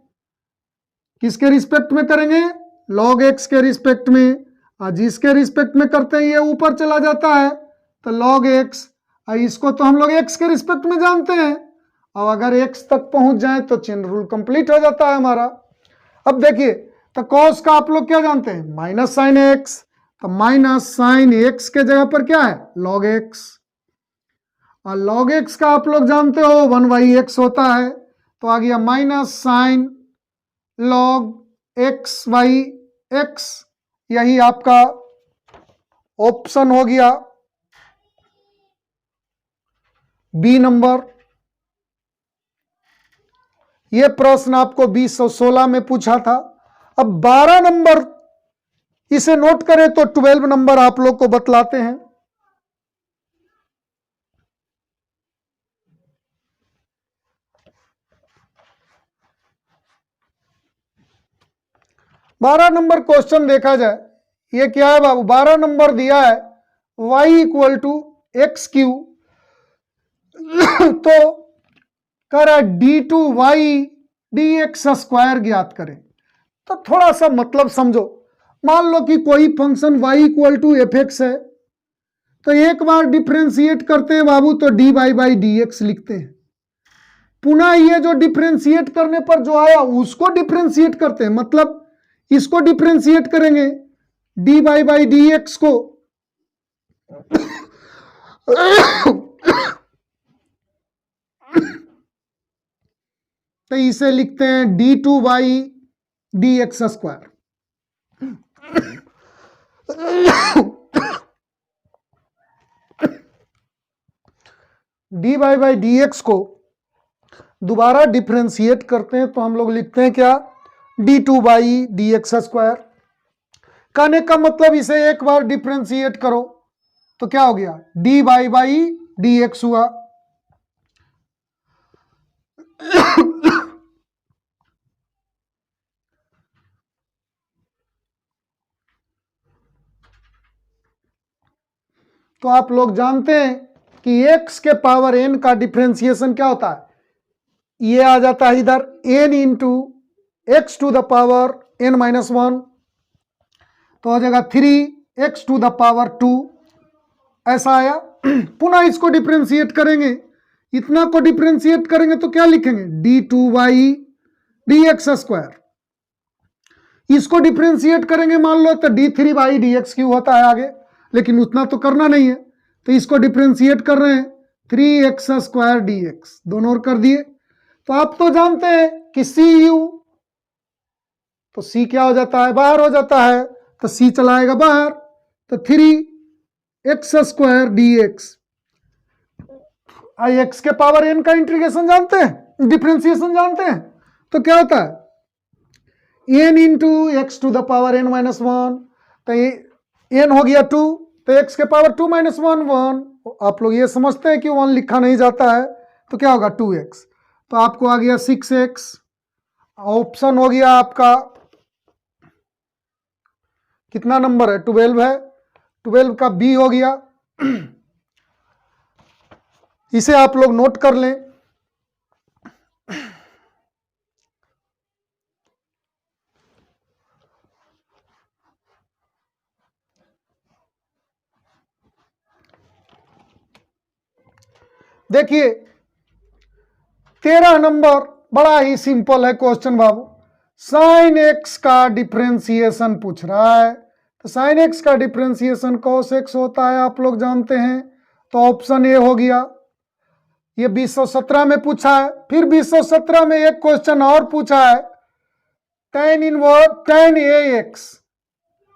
किसके रिस्पेक्ट में करेंगे, log x के रिस्पेक्ट में, और जिसके रिस्पेक्ट में करते हैं ये ऊपर चला जाता है, तो log x, और इसको तो हम लोग x के रिस्पेक्ट में जानते हैं, और अगर x तक पहुंच जाए तो चेन रूल कंप्लीट हो जाता है हमारा। अब देखिए तो cos का आप लोग क्या जानते हैं, माइनस साइन एक्स, तो माइनस साइन एक्स के जगह पर क्या है, log x, और log x का आप लोग जानते हो 1/x होता है, तो आ गया माइनस साइन log x/x, यही आपका ऑप्शन हो गया बी नंबर। यह प्रश्न आपको 2016 में पूछा था। अब 12 नंबर इसे नोट करें तो 12 नंबर आप लोग को बतलाते हैं। बारह नंबर क्वेश्चन देखा जाए, ये क्या है बाबू, 12 नंबर दिया है y equal to x cube, तो कह रहा है d2y/dx² ज्ञात करें। तो थोड़ा सा मतलब समझो, मान लो कि कोई function y equal to fx है, तो एक बार डिफ्रेंशिएट करते हैं बाबू तो dy/dx लिखते हैं, पुनः ये जो डिफ्रेंशिएट करने पर जो आया उसको डिफ्रेंशिएट करते हैं, मतलब इसको डिफ्रेंशिएट करेंगे dy/dx को तो इसे लिखते हैं d2y/dx²। dy/dx को दोबारा डिफ्रेंशिएट करते हैं तो हम लोग लिखते हैं क्या, d2y/dx²। कहने का मतलब इसे एक बार डिफ्रेंशिएट करो तो क्या हो गया, dy/dx हुआ। तो आप लोग जानते हैं कि x के पावर n का डिफ्रेंशिएशन क्या होता है, ये आ जाता है इधर n into x to the power n-1, तो हो जाएगा 3x टू द पावर 2, ऐसा आया। पुनः इसको डिफ्रेंशिएट करेंगे, इतना को डिफ्रेंशिएट करेंगे तो क्या लिखेंगे, d2y/dx²। इसको डिफ्रेंशिएट करेंगे मान लो तो d3/dx क्यू होता है आगे, लेकिन उतना तो करना नहीं है, तो इसको डिफ्रेंशिएट कर रहे हैं 3x² dx, दोनों ओर कर दिए। तो आप तो जानते हैं कि सी यू, तो सी क्या हो जाता है, बाहर हो जाता है, तो सी चलाएगा बाहर, तो 3x² dx। आई एक्स के पावर एन का इंटीग्रेशन जानते हैं, डिफ्रेंसिएशन जानते हैं, तो क्या होता है n into x to the power n minus one, तो एन हो गया 2, तो एक्स के पावर 2 माइनस वन 1। आप लोग ये समझते हैं कि 1 लिखा नहीं जाता है, तो क्या होगा 2x, तो आपको आ गया 6x। ऑप्शन हो गया आपका कितना नंबर है, 12 है, 12 का बी हो गया। इसे आप लोग नोट कर लें। देखिए 13 नंबर बड़ा ही सिंपल है क्वेश्चन बाबू, साइन एक्स का डिफरेंशिएशन पूछ रहा है। तो साइन एक्स का डिफरेंशिएशन कॉस एक्स होता है, आप लोग जानते हैं, तो ऑप्शन ए हो गया। ये 2017 में पूछा है। फिर 2017 में एक क्वेश्चन और पूछा है, tan ए एक्स।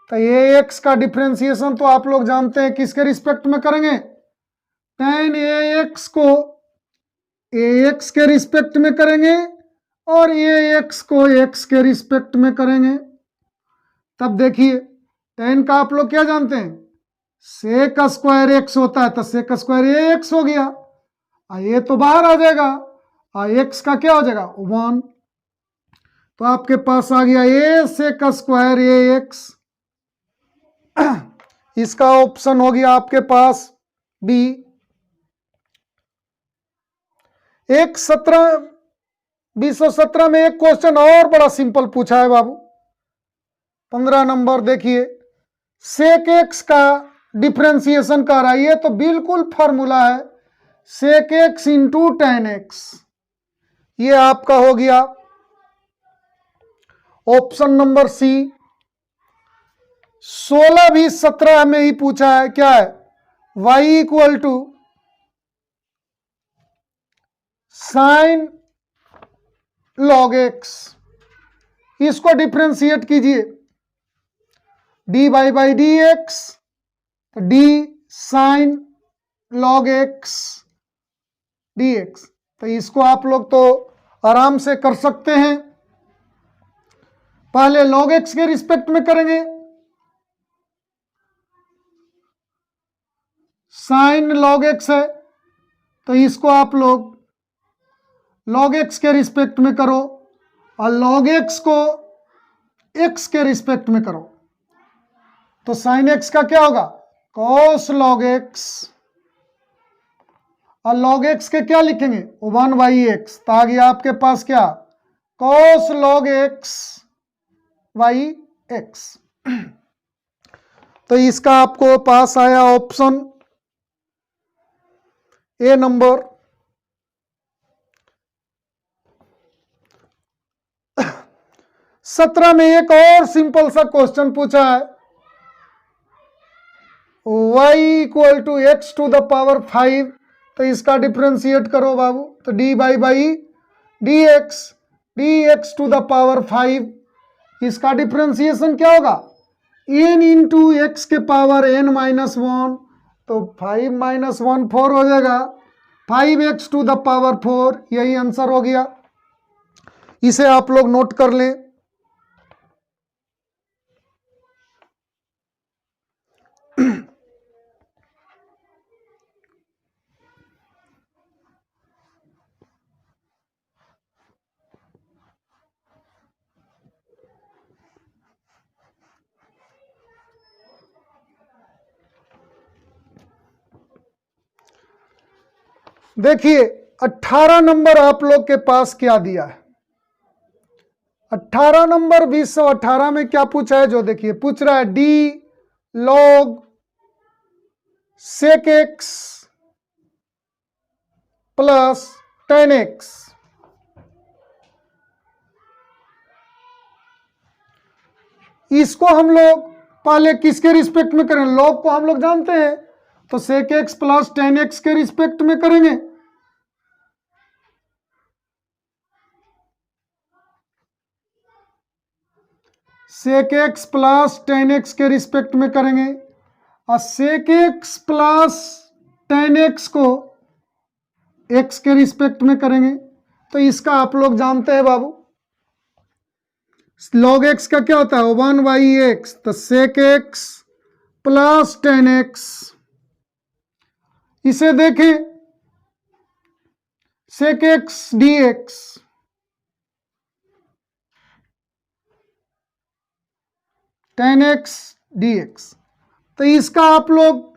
तो ए एक्स का डिफरेंशिएशन तो आप लोग जानते हैं किसके रिस्पेक्ट में करेंगे, tan ए एक्स को ए एक्स के रिस्पेक्ट में करेंगे और ए एक्स को एक्स के रिस्पेक्ट में करेंगे। तब देखिए tan का आप लोग क्या जानते हैं, सेक स्क्वायर एक्स होता है, तो सेक स्क्वायर ए एक्स हो गया, ये तो बाहर आ जाएगा, एक्स का क्या हो जाएगा 1, तो आपके पास आ गया ए सेक स्क्वायर ए एक्स। इसका ऑप्शन हो गया आपके पास बी। एक 2017 में एक क्वेश्चन और बड़ा सिंपल पूछा है बाबू, 15 नंबर। देखिए सेक एक्स का डिफरेंशिएशन कर रहा है, ये तो बिल्कुल फॉर्मूला है, sec x into tan x. ये आपका हो गया ऑप्शन नंबर सी। 16 भी 17 में ही पूछा है, क्या है, y equal to sine log x. इसको डिफ्रेंशिएट कीजिए, d by D x, d sine log x D x. तो इसको आप लोग तो आराम से कर सकते हैं। पहले लॉग एक्स के रिस्पेक्ट में करेंगे, साइन लॉग एक्स है, तो इसको आप लोग लॉग एक्स के रिस्पेक्ट में करो और लॉग एक्स को एक्स के रिस्पेक्ट में करो, तो साइन एक्स का क्या होगा कॉस लॉग एक्स, और लॉग एक्स के क्या लिखेंगे 1/x, तो आ गया आपके पास क्या cos log x by x. तो इसका आपको पास आया ऑप्शन ए नंबर। सत्रह में एक और सिंपल सा क्वेश्चन पूछा है, y equal to x to the power 5, तो इसका डिफ्रेंशिएट करो बाबू, तो d by D x to the power 5। इसका डिफ्रेंशिएशन क्या होगा n इंटू एक्स के पावर n माइनस 1, तो 5 माइनस 1 4 हो जाएगा, 5x टू द पावर 4, यही आंसर हो गया। इसे आप लोग नोट कर लें। देखिए 18 नंबर आप लोग के पास क्या दिया है, 18 नंबर 2018 में क्या पूछा है, जो देखिए पूछ रहा है d log sec x plus tan x. इसको हम लोग पहले किसके रिस्पेक्ट में करें, लॉग को हम लोग जानते हैं, तो sec x plus tan x के रिस्पेक्ट में करेंगे। sec x plus tan x के रिस्पेक्ट में करेंगे और sec x plus tan x को x के रिस्पेक्ट में करेंगे। तो इसका आप लोग जानते हैं बाबू, log x का क्या होता है 1/x, तो sec x plus tan x। इसे देखें sec x dx, tan x dx। तो इसका आप लोग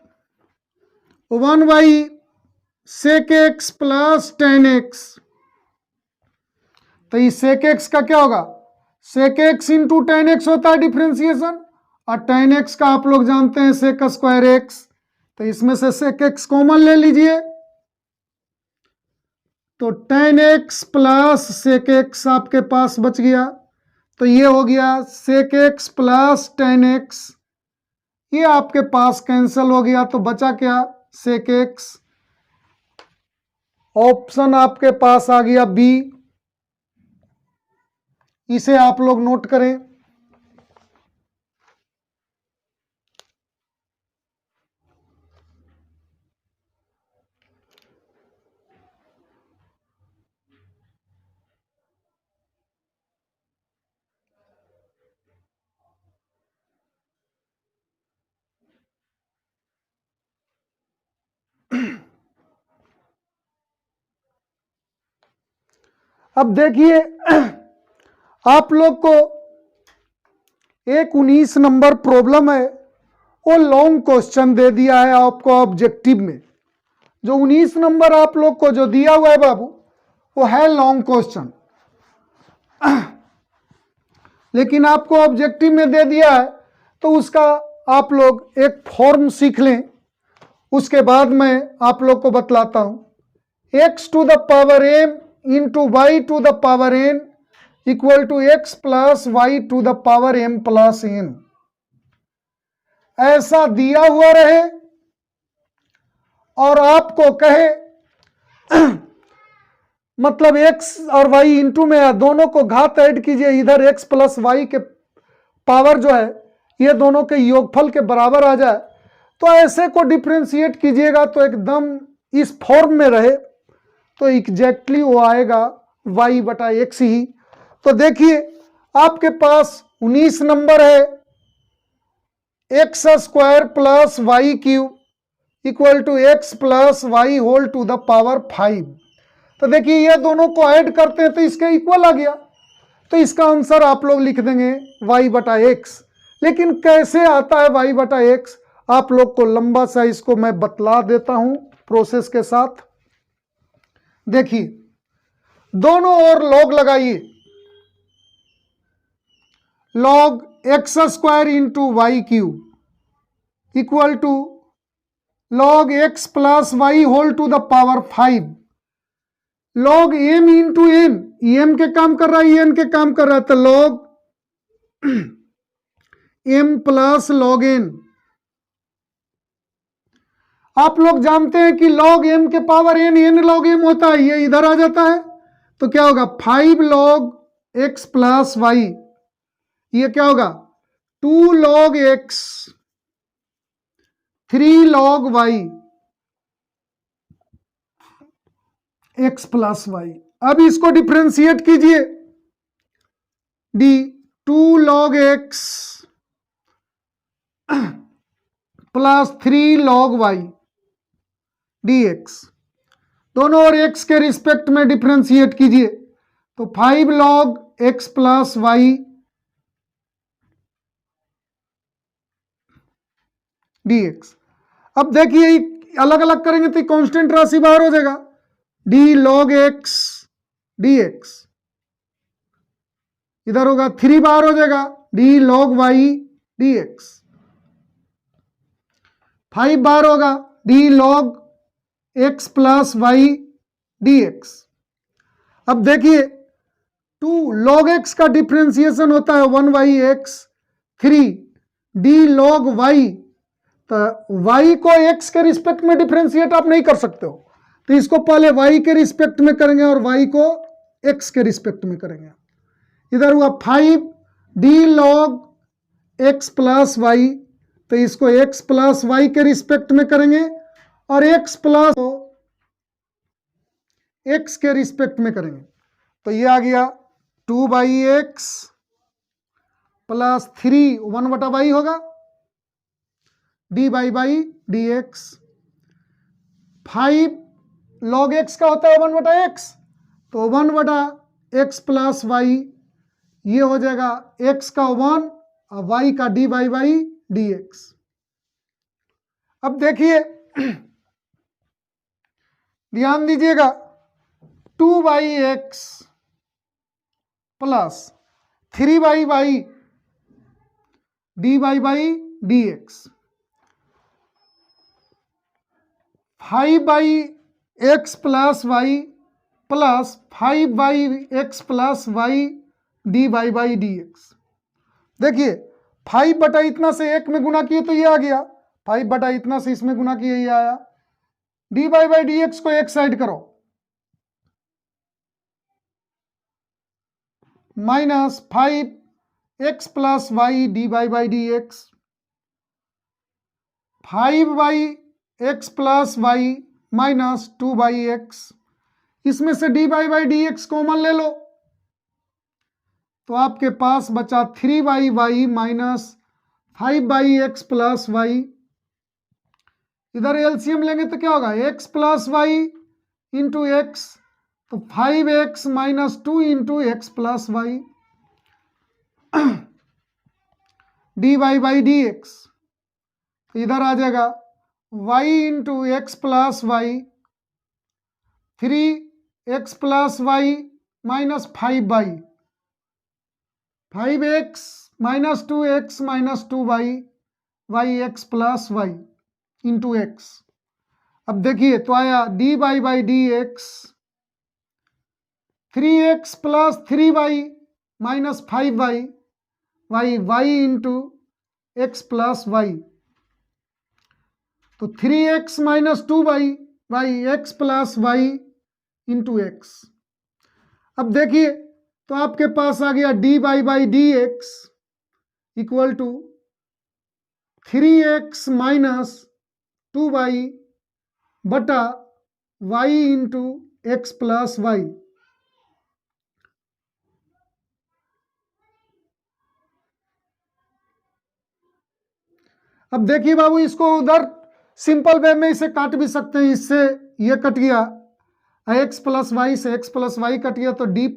1/sec x plus tan x, तो इस sec x का क्या होगा sec x into tan x होता है डिफ्रेंसिएशन, और tan x का आप लोग जानते हैं sec स्क्वायर x। तो इसमें से sec x कॉमन ले लीजिए, तो tan x plus sec x आपके पास बच गया। तो ये हो गया sec x plus tan x, ये आपके पास कैंसिल हो गया। तो बचा क्या sec x, ऑप्शन आपके पास आ गया बी। इसे आप लोग नोट करें। अब देखिए आप लोग को एक 19 नंबर प्रॉब्लम है, वो लॉन्ग क्वेश्चन दे दिया है आपको ऑब्जेक्टिव में। जो 19 नंबर आप लोग को जो दिया हुआ है बाबू, वो है लॉन्ग क्वेश्चन, लेकिन आपको ऑब्जेक्टिव में दे दिया है तो उसका आप लोग एक फॉर्म सीख लें, उसके बाद मैं आप लोग को बतलाता हूं। x to the power m into y to the power n equal to x plus y to the power m plus n, ऐसा दिया हुआ रहे और आपको कहे मतलब x और y इंटू में दोनों को घात ऐड कीजिए, इधर x प्लस वाई के पावर जो है ये दोनों के योगफल के बराबर आ जाए, तो ऐसे को डिफ्रेंशिएट कीजिएगा तो एकदम इस फॉर्म में रहे, तो एग्जैक्टली वो आएगा y बटा x ही। तो देखिए आपके पास 19 नंबर है, x square plus y cube equal to x plus y whole to the power 5। तो देखिए ये दोनों को ऐड करते हैं तो इसके इक्वल आ गया, तो इसका आंसर आप लोग लिख देंगे y बटा एक्स। लेकिन कैसे आता है y बटा एक्स, आप लोग को लंबा सा इसको मैं बतला देता हूं प्रोसेस के साथ। देखिए दोनों ओर लॉग लगाइए, log x square into y cube equal to log x plus y whole to the power 5, log m into n, m के काम कर रहा है एन के काम कर रहा है, तो log m plus log n. आप लोग जानते हैं कि लॉग एम के power n, n log m होता है, ये इधर आ जाता है, तो क्या होगा 5 लॉग एक्स प्लस वाई, ये क्या होगा 2 log x 3 log y x plus y. अब इसको डिफ्रेंशिएट कीजिए, d 2 log x plus 3 log y dx, दोनों और x के रिस्पेक्ट में डिफ्रेंशिएट कीजिए, तो 5 log x plus y dx। अब देखिए अलग अलग करेंगे तो कांस्टेंट राशि बाहर हो जाएगा, d log x dx, इधर होगा 3 बाहर हो जाएगा, d log y dx, 5 बाहर होगा d log x plus y dx। अब देखिए 2 log x का डिफ्रेंसिएशन होता है 1/x 3 d log y तो y को x के रिस्पेक्ट में डिफ्रेंशिएट आप नहीं कर सकते हो, तो इसको पहले y के रिस्पेक्ट में करेंगे और y को x के रिस्पेक्ट में करेंगे। इधर हुआ 5d log x plus Y, तो इसको x प्लस वाई के रिस्पेक्ट में करेंगे और x प्लस x के रिस्पेक्ट में करेंगे। तो ये आ गया 2/x प्लस 3 1/y होगा dy d x. 5 log x का होता है 1/x, तो 1/x प्लस वाई, ये हो जाएगा x का 1 और y का dy डी एक्स। अब देखिए ध्यान दीजिएगा, 2/x plus 3/y dy d x, 5/x plus y plus 5/x plus y dy d x. देखिए 5 बटा इतना से 1 में गुना किए तो ये आ गया, 5 बटा इतना से इसमें गुना किए ये आया। dy डी एक्स को एक साइड करो, minus 5x plus y dy d x, 5/x plus y minus 2/x, इसमें से dy डी एक्स कॉमन ले लो, तो आपके पास बचा 3y minus 5/x plus y. इधर एलसीएम लेंगे तो क्या होगा, x plus y into x, तो 5x minus 2 into x plus y dy d x. इधर आ जाएगा y into x plus y, 3x plus y minus 5y, 5x minus 2x minus 2y, yx plus y into x. अब देखिए तो आया dy d x, 3x plus 3y minus 5y, y into x plus Y, तो 3x minus 2y x plus y into x. अब देखिए तो आपके पास आ गया dy d x equal to 3x minus 2y बटा y into x plus y. अब देखिए बाबू, इसको उधर सिंपल वे में इसे काट भी सकते हैं, इससे ये कट गया, x प्लस वाई से x प्लस वाई कट गया, तो dy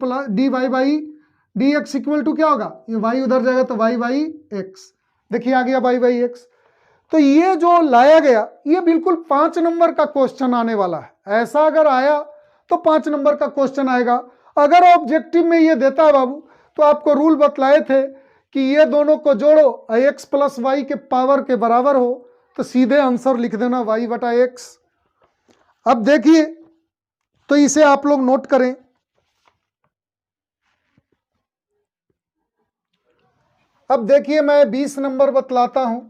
d x equal to क्या होगा, ये y उधर जाएगा तो y x। देखिए आ गया y x। तो ये जो लाया गया ये बिल्कुल 5 नंबर का क्वेश्चन आने वाला है। ऐसा अगर आया तो 5 नंबर का क्वेश्चन आएगा। अगर ऑब्जेक्टिव में ये देता है बाबू, तो आपको रूल बतलाए थे कि ये दोनों को जोड़ो, x प्लस वाई के पावर के बराबर हो, तो सीधे आंसर लिख देना y बटा x। अब देखिए तो इसे आप लोग नोट करें। अब देखिए मैं 20 नंबर बतलाता हूं।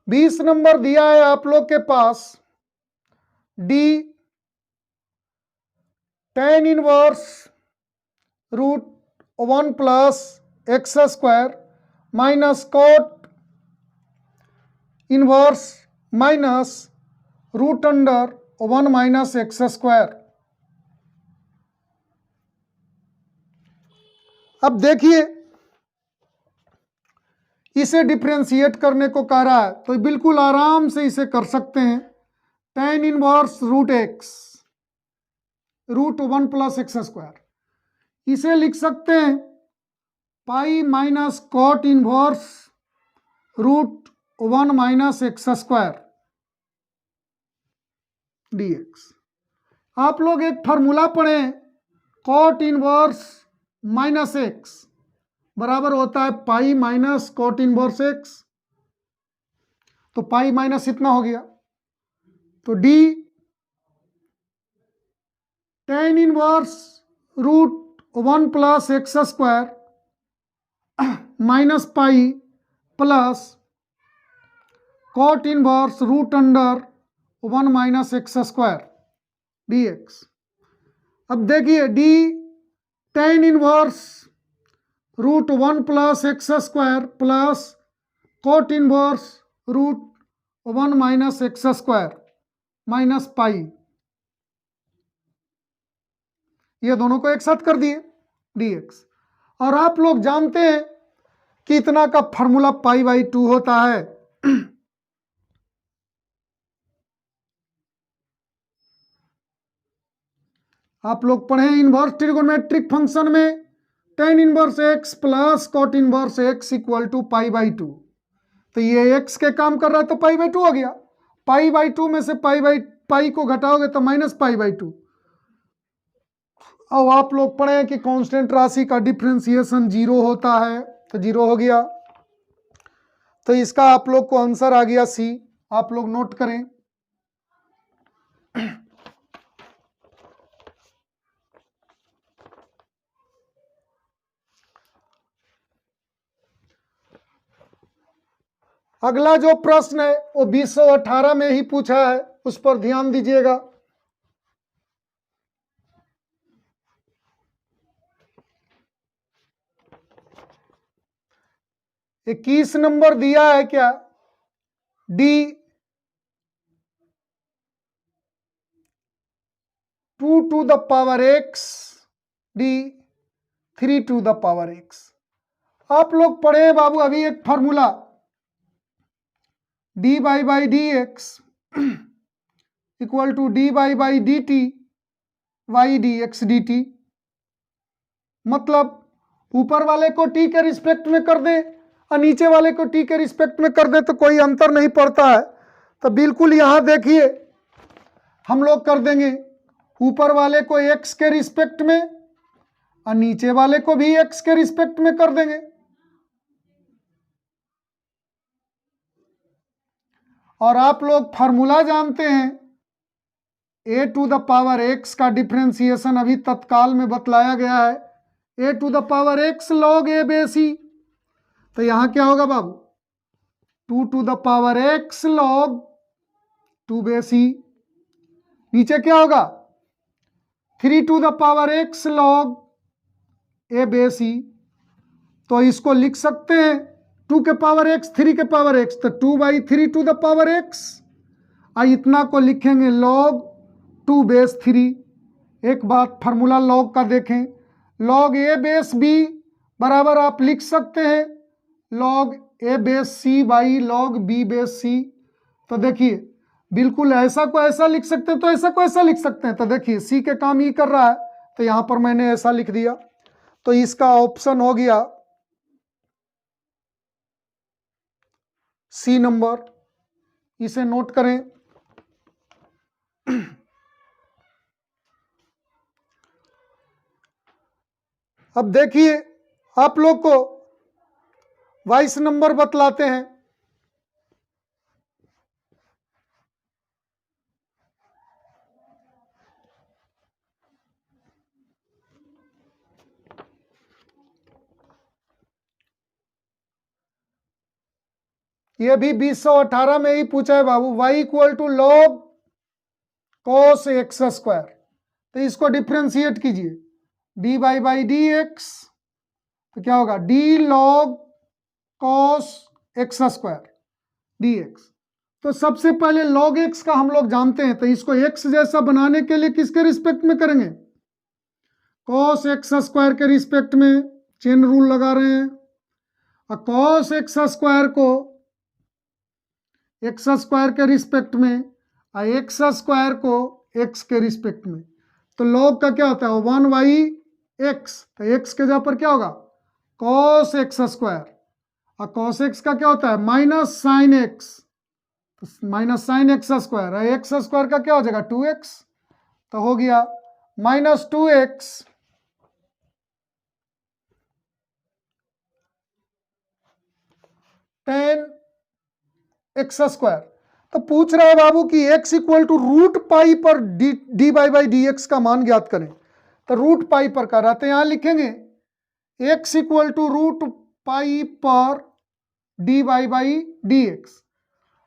बीस नंबर दिया है आप लोग के पास d tan inverse √1 plus x square minus cot inverse minus √1 minus x square. अब देखिए इसे डिफ्रेंशिएट करने को कह रहा है, तो बिल्कुल आराम से इसे कर सकते हैं। tan inverse √x √1 plus x square, इसे लिख सकते हैं pi minus cot inverse √1 minus x square dx। आप लोग एक फार्मूला पढ़ें, कॉट इनवर्स माइनस एक्स, बराबर होता है pi minus cot inverse x. तो पाई माइनस इतना हो गया, तो d tan inverse root 1 plus x square minus pi plus cot inverse root under 1 minus x square d x. अब देखिए d tan inverse root 1 plus x square plus cot inverse root 1 minus x square minus pi, ये दोनों को एक साथ कर दिए dx। और आप लोग जानते हैं कि इतना का फॉर्मूला पाई बाई 2 होता है। आप लोग पढ़े इनवर्स ट्रिगोनोमेट्रिक फंक्शन में tan inverse x plus cot inverse x equal to pi by 2। तो ये x के काम कर रहा है तो पाई बाई 2 हो गया। पाई बाई 2 में से पाई को घटाओगे तो माइनस पाई बाई 2। अब आप लोग पढ़े कि कांस्टेंट राशि का डिफरेंशिएशन 0 होता है, तो 0 हो गया। तो इसका आप लोग को आंसर आ गया सी। आप लोग नोट करें। अगला जो प्रश्न है वो 2018 में ही पूछा है, उस पर ध्यान दीजिएगा। इक्कीस नंबर दिया है क्या, d 2 to the power x d 3 to the power x. आप लोग पढ़े बाबू अभी एक formula d by by D x equal to d by d t y d x d t. मतलब ऊपर वाले को टी के रिस्पेक्ट में कर दे और नीचे वाले को टी के रिस्पेक्ट में कर दे तो कोई अंतर नहीं पड़ता है। तो बिल्कुल यहां देखिए हम लोग कर देंगे ऊपर वाले को एक्स के रिस्पेक्ट में और नीचे वाले को भी एक्स के रिस्पेक्ट में कर देंगे। और आप लोग फार्मूला जानते हैं a to the power x का डिफरेंशिएशन अभी तत्काल में बतलाया गया है, ए to the power x log a base e. तो यहां क्या होगा बाबू, 2 to the power x log 2 base e. नीचे क्या होगा, 3 to the power x log a base e. तो इसको लिख सकते हैं 2 के पावर एक्स 3 के पावर एक्स, तो 2 by 3 to the power x. इतना को लिखेंगे लॉग 2 बेस 3। एक बात फार्मूला लॉग का देखें, लॉग ए बेस बी बराबर आप लिख सकते हैं log A base c by log b base c. तो देखिए बिल्कुल ऐसा को ऐसा लिख सकते हैं तो ऐसा को ऐसा लिख सकते हैं। तो देखिए सी के काम ई कर रहा है तो यहां पर मैंने ऐसा लिख दिया। तो इसका ऑप्शन हो गया सी नंबर, इसे नोट करें। अब देखिए आप लोग को 22 नंबर बतलाते हैं। ये भी 2018 में ही पूछा है बाबू, y equal to log cos x square. तो इसको डिफ्रेंशिएट कीजिए डी बाई डी एक्स, तो क्या होगा D log cos x square d x. तो सबसे पहले लॉग एक्स का हम लोग जानते हैं, तो इसको एक्स जैसा बनाने के लिए किसके रिस्पेक्ट में करेंगे, कॉस एक्स स्क्वायर के रिस्पेक्ट में चेन रूल लगा रहे हैं। और कॉस एक्स स्क्वायर को एक्स स्क्वायर के रिस्पेक्ट में और एक्स स्क्वायर को एक्स के रिस्पेक्ट में। तो लॉग का क्या होता है 1 बाई एक्स, तो एक्स के जगह पर क्या होगा कॉस एक्स स्क्वायर, और कॉस एक्स का क्या होता है minus sine x, minus sine x square. और एक्स स्क्वायर का क्या हो जाएगा 2x, तो हो गया minus 2x tan x square. तो पूछ रहा है बाबू कि x equal to root pi पर d by by D x का मान ज्ञात करें। तो रूट पाई पर कर रहा है तो यहां लिखेंगे x equal to root pi पर d by by D x,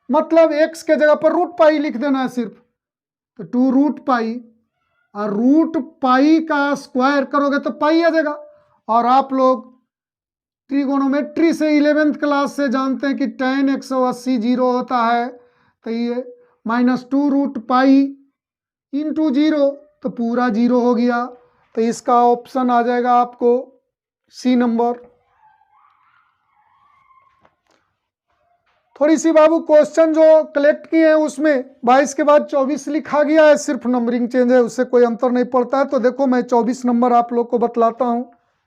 मतलब x के जगह पर रूट पाई लिख देना है सिर्फ। तो टू रूट पाई और रूट पाई का स्क्वायर करोगे तो पाई आ जाएगा। और आप लोग ट्रिगोनोमेट्री से 11th क्लास से जानते हैं कि tan 180 जीरो होता है, तो ये -2 रूट पाई इंटू जीरो, तो पूरा जीरो हो गया। तो इसका ऑप्शन आ जाएगा आपको सी नंबर। थोड़ी सी बाबू क्वेश्चन जो कलेक्ट किए हैं उसमें 22 के बाद 24 लिखा गया है, सिर्फ नंबरिंग चेंज है, उससे कोई अंतर नहीं पड़ता है। तो देखो मैं 24 नंबर आप लोग को बतलाता हूं,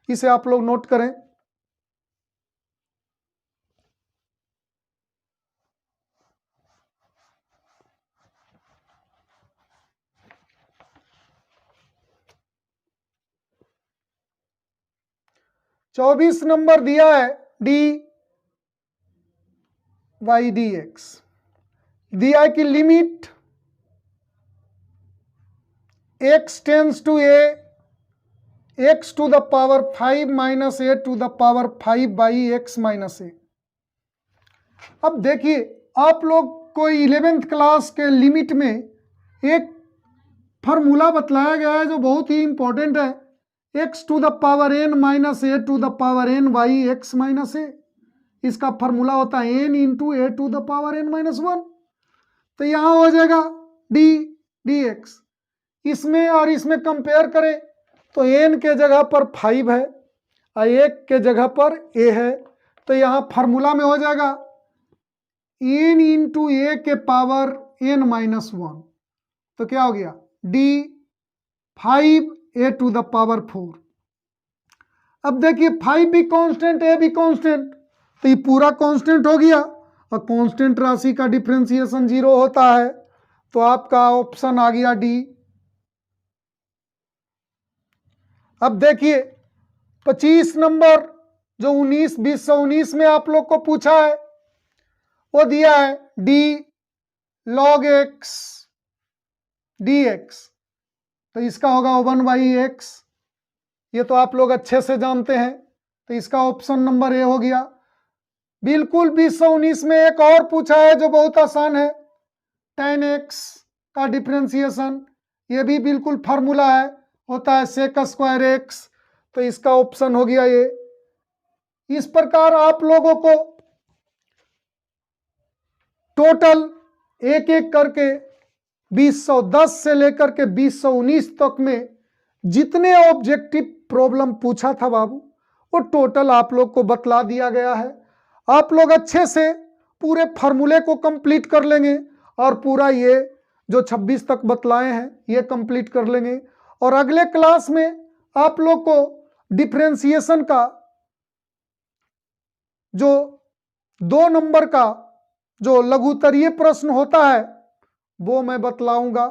इसे आप लोग नोट करें। चौबीस नंबर दिया है डी वाई डी एक्स, दिया है कि limit x tends to a x to the power 5 minus a to the power 5 by x minus a. अब देखिए आप लोग को 11th क्लास के लिमिट में एक फार्मूला बतलाया गया है जो बहुत ही इंपॉर्टेंट है, x to the power n minus a to the power n by x minus a. इसका फार्मूला होता है n into a to the power n minus 1। तो यहां हो जाएगा डी डी एक्स। इसमें और इसमें कंपेयर करें तो n के जगह पर 5 है और 1 के जगह पर a है, तो यहां फार्मूला में हो जाएगा n इंटू ए के पावर n माइनस 1। तो क्या हो गया d 5 a to the power 4। अब देखिए 5 भी कांस्टेंट a भी कांस्टेंट, तो ये पूरा कांस्टेंट हो गया और कांस्टेंट राशि का डिफरेंशिएशन 0 होता है। तो आपका ऑप्शन आ गया डी। अब देखिए 25 नंबर जो 19 2019 में आप लोग को पूछा है वो दिया है d log x D x, तो इसका होगा 1 बाई एक्स। ये तो आप लोग अच्छे से जानते हैं, तो इसका ऑप्शन नंबर ए हो गया। बिल्कुल 2019 में एक और पूछा है जो बहुत आसान है, tan x का डिफरेंशिएशन, ये भी बिल्कुल फार्मूला है, होता है सेक स्क्वायर एक्स, तो इसका ऑप्शन हो गया ये। इस प्रकार आप लोगों को टोटल एक एक करके 2010 से लेकर के 2019 तक में जितने ऑब्जेक्टिव प्रॉब्लम पूछा था बाबू वो टोटल आप लोग को बतला दिया गया है। आप लोग अच्छे से पूरे फार्मूले को कंप्लीट कर लेंगे और पूरा ये जो 26 तक बतलाए हैं ये कंप्लीट कर लेंगे। और अगले क्लास में आप लोग को डिफरेंशिएशन का जो 2 नंबर का जो लघुत्तरीय प्रश्न होता है वो मैं बतलाऊंगा।